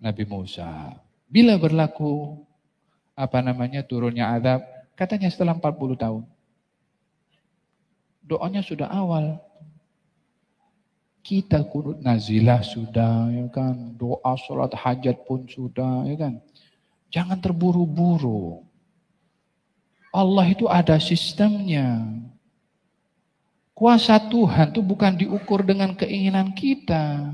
Nabi Musa. Bila berlaku turunnya azab? Katanya setelah 40 tahun. Doanya sudah awal. Kita kunut nazilah sudah, ya kan. Doa sholat hajat pun sudah, ya kan. Jangan terburu-buru. Allah itu ada sistemnya. Kuasa Tuhan itu bukan diukur dengan keinginan kita.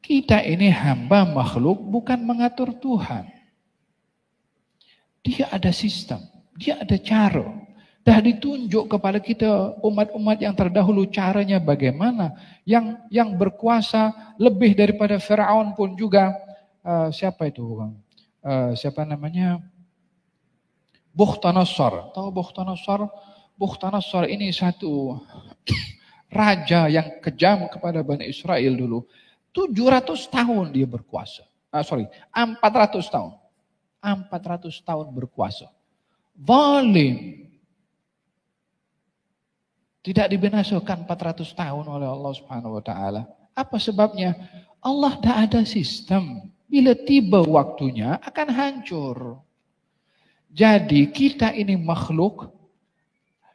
Kita ini hamba makhluk, bukan mengatur Tuhan. Dia ada sistem, dia ada cara. Dah ditunjuk kepada kita umat-umat yang terdahulu caranya bagaimana. Yang berkuasa lebih daripada Firaun pun juga. Siapa itu? Siapa namanya? Bukhtanasar. Tahu Bukhtanasar? Bukhtanasar ini satu raja yang kejam kepada Bani Israel dulu. 700 tahun dia berkuasa. 400 tahun. 400 tahun berkuasa. Zalim. Tidak dibinasakan 400 tahun oleh Allah Subhanahu wa taala. Apa sebabnya? Allah tidak ada sistem. Bila tiba waktunya akan hancur. Jadi kita ini makhluk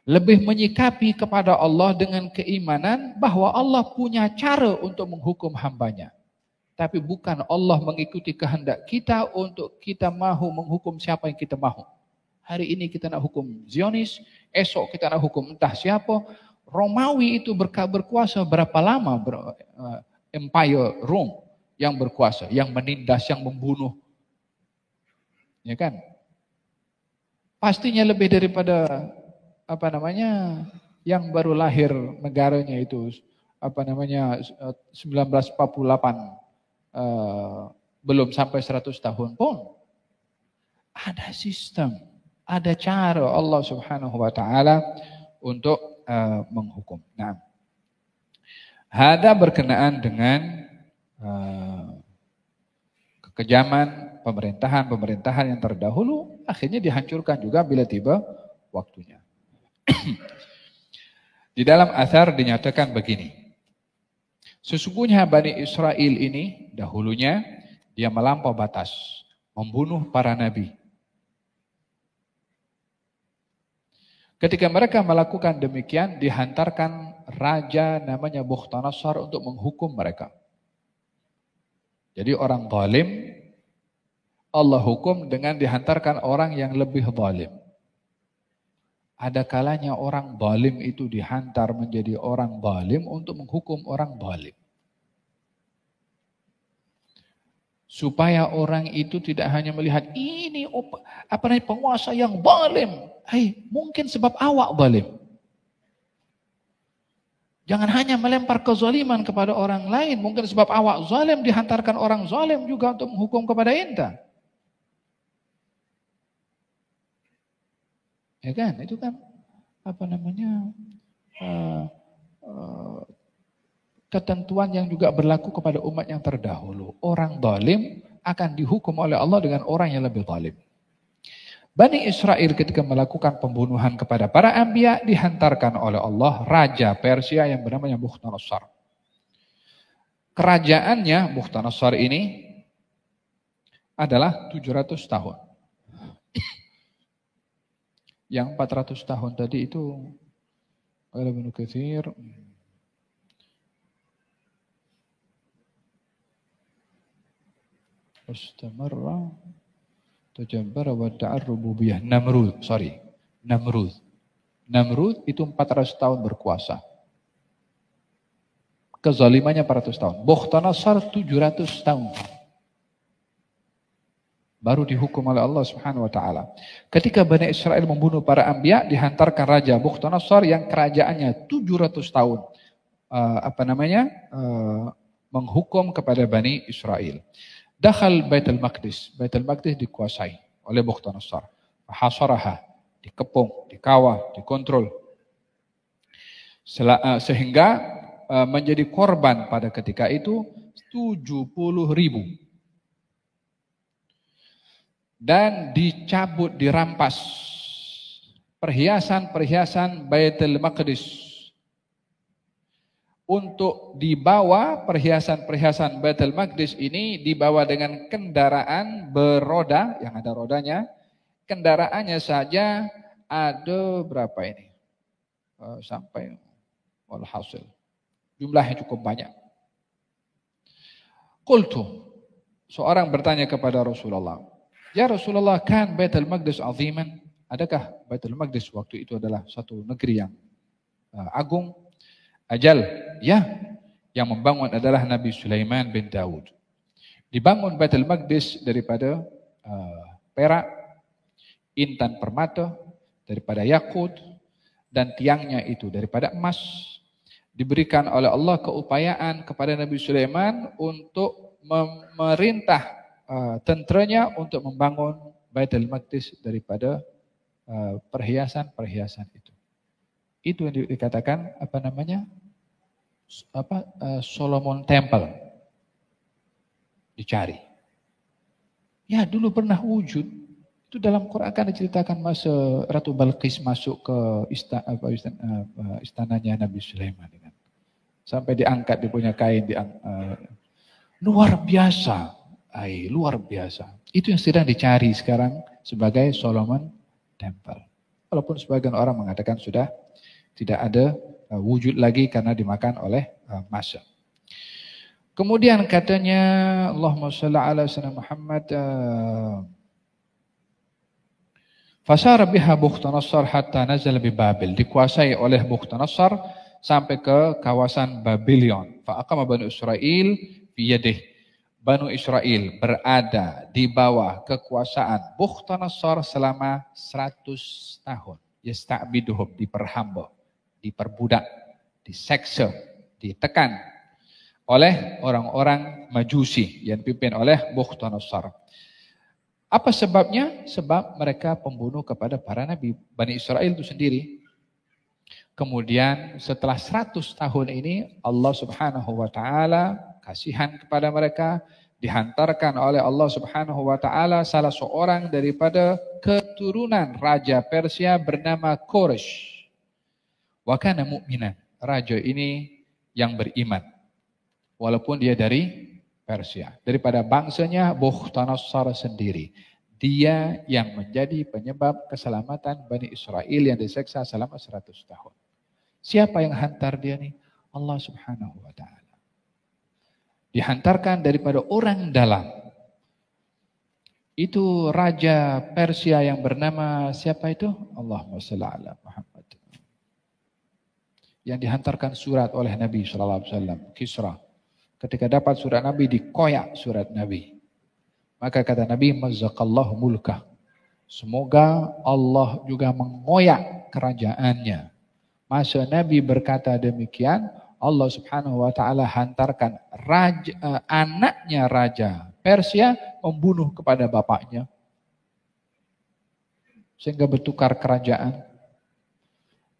lebih menyikapi kepada Allah dengan keimanan bahwa Allah punya cara untuk menghukum hambanya. Tapi bukan Allah mengikuti kehendak kita untuk kita mahu menghukum siapa yang kita mahu. Hari ini kita nak hukum Zionis, esok kita nak hukum entah siapa. Romawi itu berkuasa berapa lama? Empire Rome yang berkuasa, yang menindas, yang membunuh. Ya kan? Pastinya lebih daripada yang baru lahir negaranya itu 1948 belum sampai 100 tahun pun. Ada sistem, ada cara Allah Subhanahu wa taala untuk menghukum. Nah, hada berkenaan dengan kekejaman pemerintahan yang terdahulu, akhirnya dihancurkan juga bila tiba waktunya. Di dalam athar dinyatakan begini, sesungguhnya Bani Israel ini dahulunya dia melampau batas, membunuh para nabi. Ketika mereka melakukan demikian, dihantarkan raja namanya Bukhtanasar untuk menghukum mereka. Jadi orang zalim, Allah hukum dengan dihantarkan orang yang lebih zalim. Ada kalanya orang zalim itu dihantar menjadi orang zalim untuk menghukum orang zalim. Supaya orang itu tidak hanya melihat ini penguasa yang zalim. Mungkin sebab awak zalim. Jangan hanya melempar kezaliman kepada orang lain. Mungkin sebab awak zalim dihantarkan orang zalim juga untuk menghukum kepada enta. Ya kan? Itu kan ketentuan yang juga berlaku kepada umat yang terdahulu. Orang zalim akan dihukum oleh Allah dengan orang yang lebih zalim. Bani Israel ketika melakukan pembunuhan kepada para anbiya dihantarkan oleh Allah raja Persia yang bernama Bukhtanasar. Kerajaannya Bukhtanasar ini adalah 700 tahun. Yang 400 tahun tadi itu Ibnu Katsir istamarra tajabbara wa ta'ar rububiyah. Namrud itu 400 tahun berkuasa. Kezalimannya 400 tahun. Bukhtanasar 700 tahun. Baru dihukum oleh Allah Subhanahu wa taala. Ketika Bani Israel membunuh para anbiya, dihantarkan raja Bukhtanasar yang kerajaannya 700 tahun menghukum kepada Bani Israel. Dakhal Baitul Maqdis. Baitul Maqdis dikuasai oleh Bukhtanasar. Hasaraha, dikepung, dikawal, dikontrol. Sehingga menjadi korban pada ketika itu 70.000. Dan dicabut, dirampas perhiasan-perhiasan Baitul Maqdis. Untuk dibawa perhiasan-perhiasan Baitul Maqdis ini dibawa dengan kendaraan beroda yang ada rodanya. Kendaraannya saja ada berapa ini? Sampai walhasil. Jumlahnya cukup banyak. Qultu, seorang bertanya kepada Rasulullah, "Ya Rasulullah, kan Baitul Maqdis aziman?" Adakah Baitul Maqdis waktu itu adalah satu negeri yang agung? Ajal, ya. Yang membangun adalah Nabi Sulaiman bin Daud. Dibangun Baitul Maqdis daripada perak, intan permata, daripada yakut, dan tiangnya itu daripada emas. Diberikan oleh Allah keupayaan kepada Nabi Sulaiman untuk memerintah tenteranya untuk membangun Baitul Maqdis daripada perhiasan-perhiasan itu. Itu yang dikatakan Solomon Temple. Dicari. Ya, dulu pernah wujud. Itu dalam Quran kan diceritakan masa Ratu Balqis masuk ke istananya Nabi Sulaiman. Sampai diangkat dia punya kain. Luar biasa. Luar biasa. Itu yang sedang dicari sekarang sebagai Solomon Temple. Walaupun sebagian orang mengatakan sudah tidak ada wujud lagi karena dimakan oleh masa. Kemudian katanya Allahumma shalli ala sayyidina Muhammad fasara biha Bukhtanasar hatta nazala bi Babil. Dikuasai oleh Bukhtanasar sampai ke kawasan Babylon. Fa aqama Bani Israil fi yadihi. Banu Israel berada di bawah kekuasaan Bukhtanasar selama 100 tahun. Yasta'biduhum, diperhamba, diperbudak, diseksa, ditekan oleh orang-orang Majusi yang dipimpin oleh Bukhtanasar. Apa sebabnya? Sebab mereka pembunuh kepada para nabi. Bani Israel itu sendiri. Kemudian setelah 100 tahun ini Allah Subhanahu wa taala kasihan kepada mereka, dihantarkan oleh Allah Subhanahu wa taala salah seorang daripada keturunan raja Persia bernama Quraisy. Wa kana mu'minan. Raja ini yang beriman. Walaupun dia dari Persia, daripada bangsanya Bukhtanasar sendiri. Dia yang menjadi penyebab keselamatan Bani Israel yang diseksa selama 100 tahun. Siapa yang hantar dia nih? Allah Subhanahu wa taala. Dihantarkan daripada orang dalam. Itu raja Persia yang bernama siapa itu? Allahumma shalli ala Muhammad. Yang dihantarkan surat oleh Nabi sallallahu alaihi wasallam, Kisra. Ketika dapat surat Nabi, dikoyak surat Nabi. Maka kata Nabi, mazzaqallahu mulkah. Semoga Allah juga mengoyak kerajaannya. Masa Nabi berkata demikian, Allah Subhanahu wa taala hantarkan anaknya raja Persia membunuh kepada bapaknya. Sehingga bertukar kerajaan.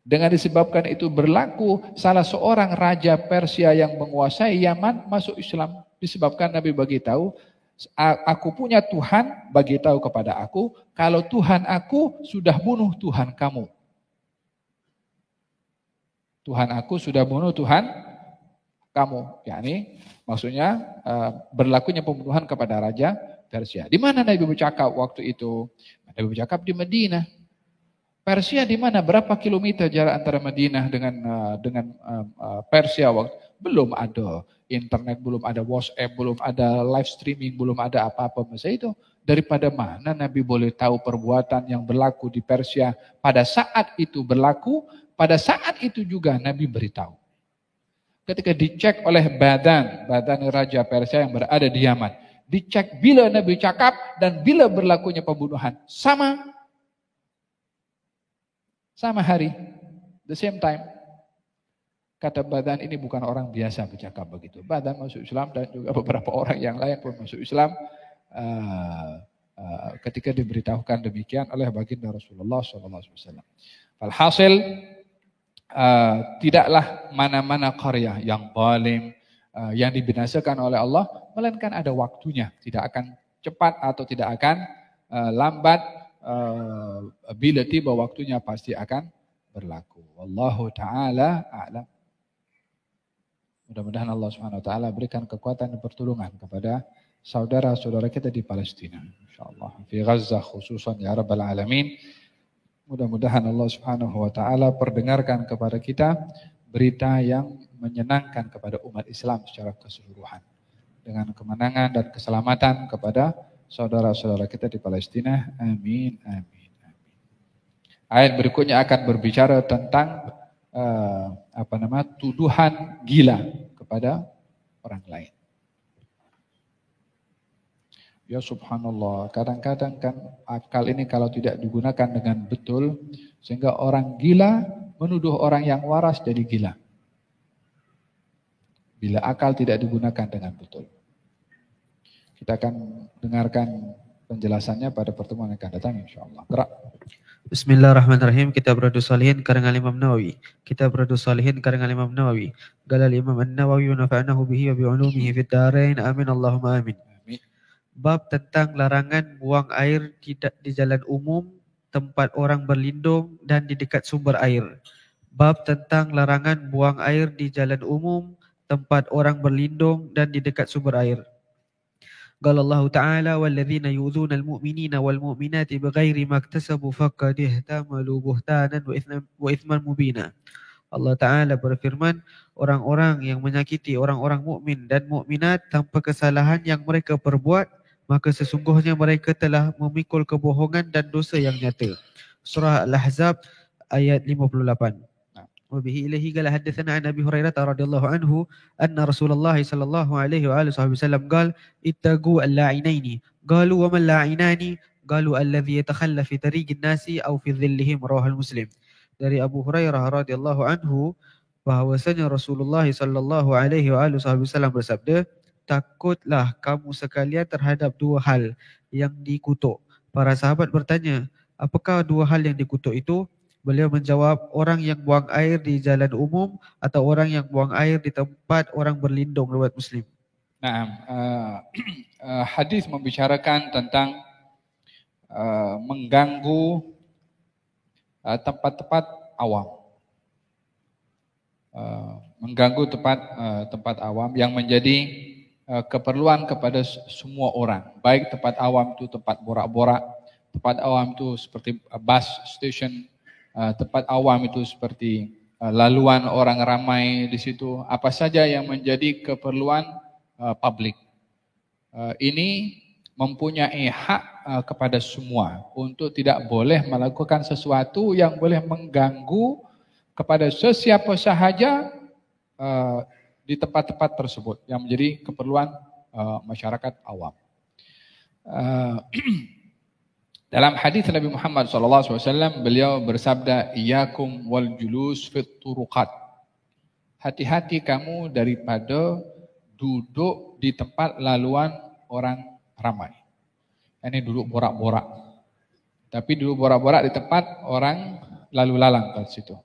Dengan disebabkan itu berlaku salah seorang raja Persia yang menguasai Yaman masuk Islam. Disebabkan Nabi bagi tahu Aku punya Tuhan, bagi tahu kepada aku, kalau Tuhan aku sudah bunuh Tuhan kamu. Tuhan aku sudah bunuh Tuhan kamu. Yani maksudnya berlakunya pembunuhan kepada Raja Persia. Di mana Nabi bercakap waktu itu? Nabi bercakap di Madinah. Persia di mana? Berapa kilometer jarak antara Madinah dengan Persia waktu? Belum ada internet, belum ada WhatsApp, belum ada live streaming, belum ada apa-apa masa itu. Daripada mana Nabi boleh tahu perbuatan yang berlaku di Persia pada saat itu berlaku, pada saat itu juga Nabi beritahu. Ketika dicek oleh badan Raja Persia yang berada di Yaman, dicek bila Nabi cakap dan bila berlakunya pembunuhan, sama hari, the same time. Kata badan ini bukan orang biasa bercakap begitu. Badan masuk Islam dan juga beberapa orang yang lain pun masuk Islam ketika diberitahukan demikian oleh baginda Rasulullah SAW. Alhasil tidaklah mana-mana qarya yang zalim yang dibinasakan oleh Allah, melainkan ada waktunya. Tidak akan cepat atau tidak akan lambat. Bila tiba waktunya pasti akan berlaku. Wallahu ta'ala a'lam. Mudah-mudahan Allah Subhanahu wa taala berikan kekuatan dan pertolongan kepada saudara-saudara kita di Palestina, insyaallah. Fi Gaza khususan ya rabbal alamin. Mudah-mudahan Allah Subhanahu wa taala perdengarkan kepada kita berita yang menyenangkan kepada umat Islam secara keseluruhan. Dengan kemenangan dan keselamatan kepada saudara-saudara kita di Palestina. Amin, amin, amin. Ayat berikutnya akan berbicara tentang tuduhan gila kepada orang lain. Ya subhanallah, kadang-kadang kan akal ini kalau tidak digunakan dengan betul, sehingga orang gila menuduh orang yang waras jadi gila. Bila akal tidak digunakan dengan betul. Kita akan dengarkan penjelasannya pada pertemuan yang akan datang insyaAllah. Gerak. Bismillahirrahmanirrahim. Kitab Riyadhus Shalihin karangan Imam Nawawi. Kitab Riyadhus Shalihin karangan Imam Nawawi. Qala al-Imam An-Nawawi wa nafa'nahu bihi wa bi'ulumihi fid dharain. Amin Allahumma amin. Bab tentang larangan buang air tidak di jalan umum, tempat orang berlindung dan di dekat sumber air. Bab tentang larangan buang air di jalan umum, tempat orang berlindung dan di dekat sumber air. قال الله تعالى والذين يؤذون المؤمنين والمؤمنات بغير ما اكتسبوا فقد احتملوا بهتانا وإثما مبينا. Allah Ta'ala berfirman, orang-orang yang menyakiti orang-orang mukmin dan mukminat tanpa kesalahan yang mereka perbuat, maka sesungguhnya mereka telah memikul kebohongan dan dosa yang nyata. Surah Al-Ahzab ayat 58. وبه إليه قال حدثنا عن أبي هريرة رضي الله عنه أن رسول الله صلى الله عليه وآله وسلم قال اتقوا اللاعنين قالوا وما اللاعنان قالوا الذي يتخلى في طريق الناس أو في ظلهم رواه المسلم. Dari Abu Hurairah radhiyallahu anhu bahwasanya Rasulullah sallallahu alaihi wasallam bersabda, takutlah kamu sekalian terhadap dua hal yang dikutuk. Para sahabat bertanya, apakah dua hal yang dikutuk itu? Beliau menjawab, orang yang buang air di jalan umum atau orang yang buang air di tempat orang berlindung, riwayat Muslim. Nah, hadis membicarakan tentang mengganggu tempat-tempat awam. Mengganggu tempat awam yang menjadi keperluan kepada semua orang. Baik tempat awam itu tempat borak-borak, tempat awam itu seperti bus station, tempat awam itu seperti laluan orang ramai di situ, apa saja yang menjadi keperluan publik. Ini mempunyai hak kepada semua untuk tidak boleh melakukan sesuatu yang boleh mengganggu kepada sesiapa sahaja di tempat-tempat tersebut yang menjadi keperluan masyarakat awam. Dalam hadis Nabi Muhammad SAW, beliau bersabda, Iyakum wal julus fit turuqat. Hati-hati kamu daripada duduk di tempat laluan orang ramai. Ini duduk borak-borak. Tapi duduk borak-borak di tempat orang lalu lalang pada situ.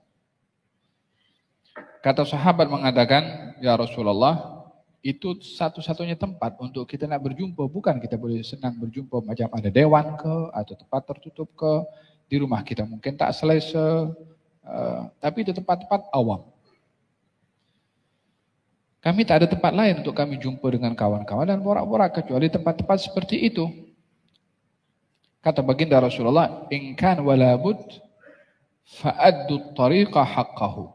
Kata sahabat mengatakan, Ya Rasulullah, Itu satu-satunya tempat untuk kita nak berjumpa. Bukan kita boleh senang berjumpa macam ada dewan ke, atau tempat tertutup ke. Di rumah kita mungkin tak selesa. Tapi itu tempat-tempat awam. Kami tak ada tempat lain untuk kami jumpa dengan kawan-kawan dan borak-borak kecuali tempat-tempat seperti itu. Kata baginda Rasulullah, "In kan wala bud fa'addu tariqa haqqahu."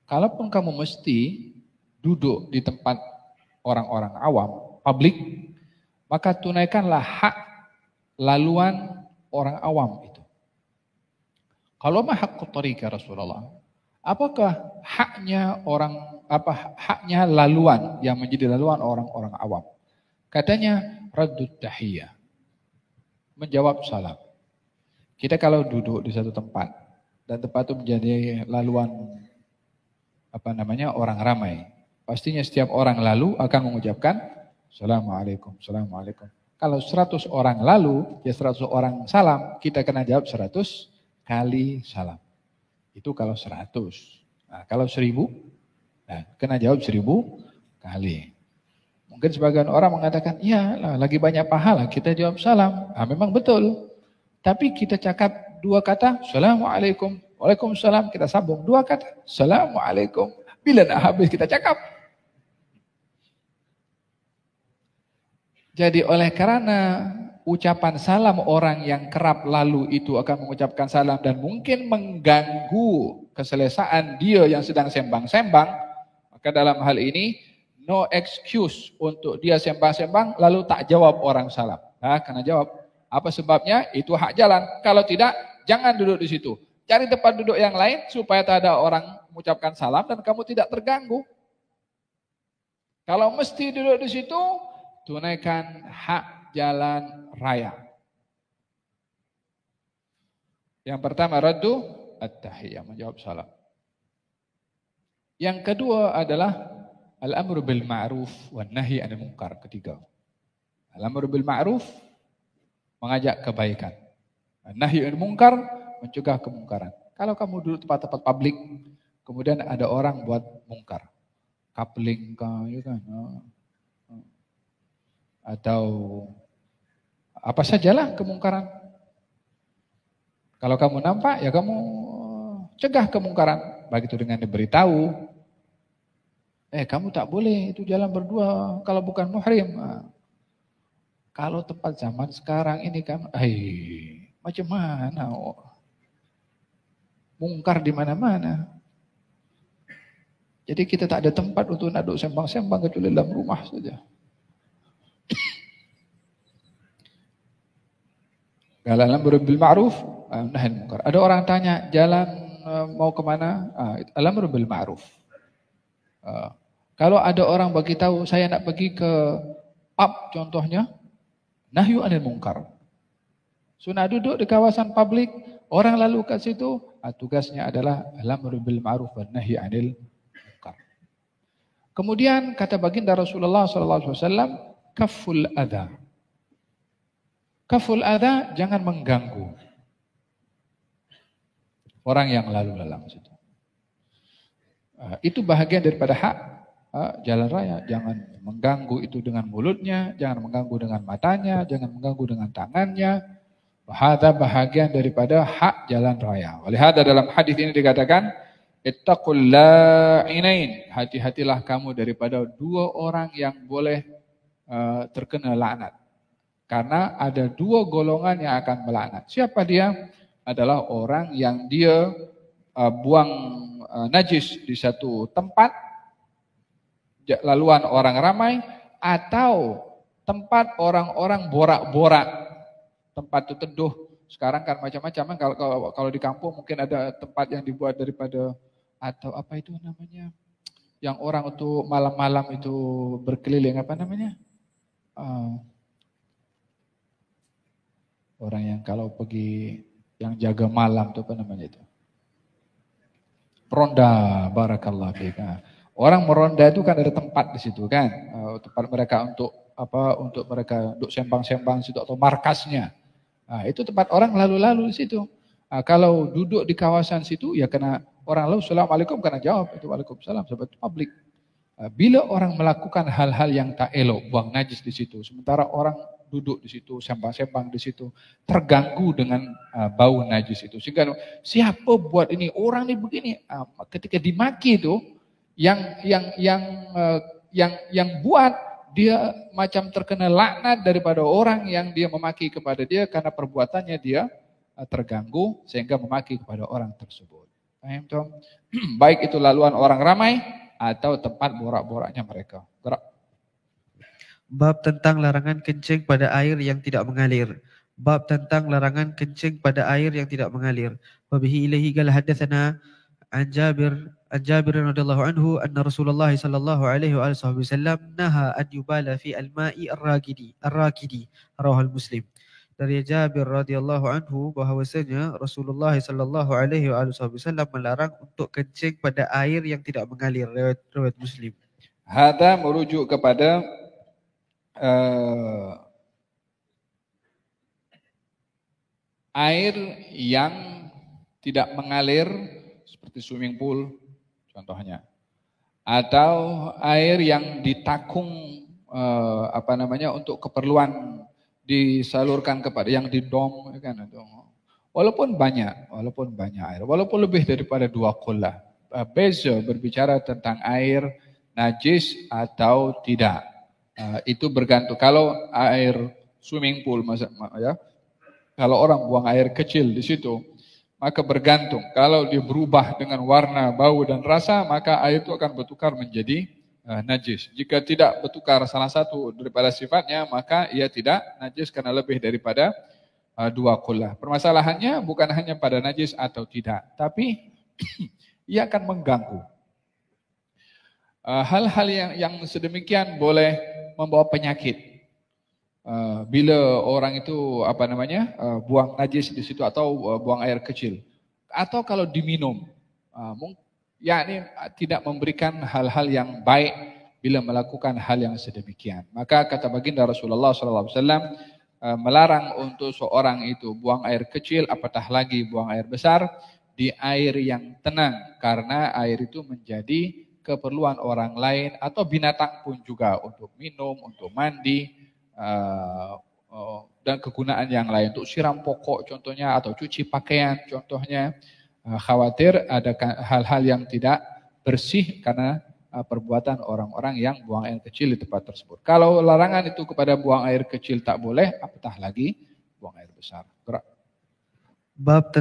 Kalaupun kamu mesti duduk di tempat orang-orang awam, publik, maka tunaikanlah hak laluan orang awam itu. Kalau ma haqqut tariqa Rasulullah, apakah haknya haknya laluan yang menjadi laluan orang-orang awam? Katanya raddut tahiyah. Menjawab salam. Kita kalau duduk di satu tempat dan tempat itu menjadi laluan orang ramai, pastinya setiap orang lalu akan mengucapkan Assalamualaikum, Assalamualaikum. Kalau 100 orang lalu, ya 100 orang salam, kita kena jawab 100 kali salam. Itu kalau 100. Nah, kalau 1000, kena jawab 1000 kali. Mungkin sebagian orang mengatakan, ya lagi banyak pahala, kita jawab salam. Memang betul. Tapi kita cakap 2 kata, Assalamualaikum, Waalaikumsalam, kita sambung 2 kata, Assalamualaikum. Bila nak habis kita cakap. Jadi oleh karena ucapan salam orang yang kerap lalu itu akan mengucapkan salam dan mungkin mengganggu keselesaan dia yang sedang sembang-sembang, maka dalam hal ini no excuse untuk dia sembang-sembang lalu tak jawab orang salam. Kena jawab. Apa sebabnya? Itu hak jalan. Kalau tidak, jangan duduk di situ. Cari tempat duduk yang lain supaya tak ada orang mengucapkan salam dan kamu tidak terganggu. Kalau mesti duduk di situ, tunaikan hak jalan raya. Yang pertama, raddu at-tahiyah, menjawab salam. Yang kedua adalah al-amru bil ma'ruf wan nahi 'anil munkar. Ketiga. Al-amru bil ma'ruf, mengajak kebaikan. Nahi 'anil munkar, mencegah kemungkaran. Kalau kamu duduk tempat-tempat publik, kemudian ada orang buat mungkar. Coupling ya kan. Atau apa sajalah kemungkaran. Kalau kamu nampak, ya kamu cegah kemungkaran. Begitu dengan diberitahu, kamu tak boleh itu jalan berdua kalau bukan muhrim. Kalau tempat zaman sekarang ini kan, macam mana? Mungkar di mana-mana. Jadi kita tak ada tempat untuk nak duduk sembang-sembang kecuali dalam rumah saja. Al-amru bil ma'ruf nahi 'anil munkar. Ada orang tanya, jalan mau ke mana? Al-amru bil ma'ruf. Kalau ada orang bagi tahu saya nak pergi ke pub contohnya, nahyu 'anil munkar. Sunnah duduk di kawasan publik, orang lalu kat situ, tugasnya adalah al-amru bil ma'ruf wan nahi 'anil munkar. Kemudian kata baginda Rasulullah sallallahu alaihi wasallam, kaful adza. Kaful adza, jangan mengganggu orang yang lalu lalang situ. Itu bahagian daripada hak jalan raya. Jangan mengganggu itu dengan mulutnya, jangan mengganggu dengan matanya, jangan mengganggu dengan tangannya. Hadza bahagian daripada hak jalan raya. Oleh hadza dalam hadis ini dikatakan, ittaqul la'inain. Hati-hatilah kamu daripada 2 orang yang boleh terkena laknat. Karena ada 2 golongan yang akan melaknat. Siapa dia? Adalah orang yang dia buang najis di satu tempat, laluan orang ramai, atau tempat orang-orang borak-borak. Tempat itu teduh. Sekarang kan macam-macam kan, kalau di kampung mungkin ada tempat yang dibuat daripada, atau apa itu namanya, yang orang untuk malam-malam itu berkeliling, apa namanya? Orang yang kalau pergi, yang jaga malam itu apa namanya itu? Ronda, barakallah fiik. Orang meronda itu kan ada tempat di situ kan, tempat mereka untuk untuk mereka duduk sembang-sembang situ atau markasnya. Itu tempat orang lalu-lalu di situ. Kalau duduk di kawasan situ, ya kena orang lalu, Assalamualaikum, kena jawab itu Waalaikumsalam, sebab itu publik. Bila orang melakukan hal-hal yang tak elok, buang najis di situ, sementara orang duduk di situ, sembang-sembang di situ, terganggu dengan bau najis itu. Sehingga siapa buat ini? Orang ini begini. Ketika dimaki itu, yang buat dia macam terkena laknat daripada orang yang dia memaki kepada dia karena perbuatannya dia terganggu sehingga memaki kepada orang tersebut. Paham toh? Baik itu laluan orang ramai atau tempat borak-boraknya mereka. Gerak. Bab tentang larangan kencing pada air yang tidak mengalir. Bab tentang larangan kencing pada air yang tidak mengalir. Wabihi ilaihi qala hadatsana an Jabir radhiyallahu anhu anna Rasulullah sallallahu alaihi wasallam naha an yubala fi al-ma'i ar-rakidi rawahul Muslim. Dari Jabir radhiyallahu anhu bahwasanya Rasulullah sallallahu alaihi wasallam melarang untuk kencing pada air yang tidak mengalir, riwayat Muslim. Hada merujuk kepada air yang tidak mengalir seperti swimming pool contohnya, atau air yang ditakung untuk keperluan disalurkan kepada yang di dom kan itu. Walaupun banyak air, walaupun lebih daripada 2 qullah. Beza berbicara tentang air najis atau tidak. Itu bergantung. Kalau air swimming pool ya. Kalau orang buang air kecil di situ, maka bergantung. Kalau dia berubah dengan warna, bau dan rasa, maka air itu akan bertukar menjadi najis. Jika tidak bertukar salah satu daripada sifatnya, maka ia tidak najis karena lebih daripada 2 qullah. Permasalahannya bukan hanya pada najis atau tidak, tapi ia akan mengganggu. Hal-hal yang sedemikian boleh membawa penyakit. Bila orang itu buang najis di situ atau buang air kecil, atau kalau diminum, yakni tidak memberikan hal-hal yang baik bila melakukan hal yang sedemikian. Maka kata baginda Rasulullah SAW melarang untuk seorang itu buang air kecil, apatah lagi buang air besar di air yang tenang, karena air itu menjadi keperluan orang lain atau binatang pun juga untuk minum, untuk mandi dan kegunaan yang lain, untuk siram pokok contohnya atau cuci pakaian contohnya. Khawatir ada hal-hal yang tidak bersih karena perbuatan orang-orang yang buang air kecil di tempat tersebut. Kalau larangan itu kepada buang air kecil tak boleh, apatah lagi buang air besar. Gerak. Bab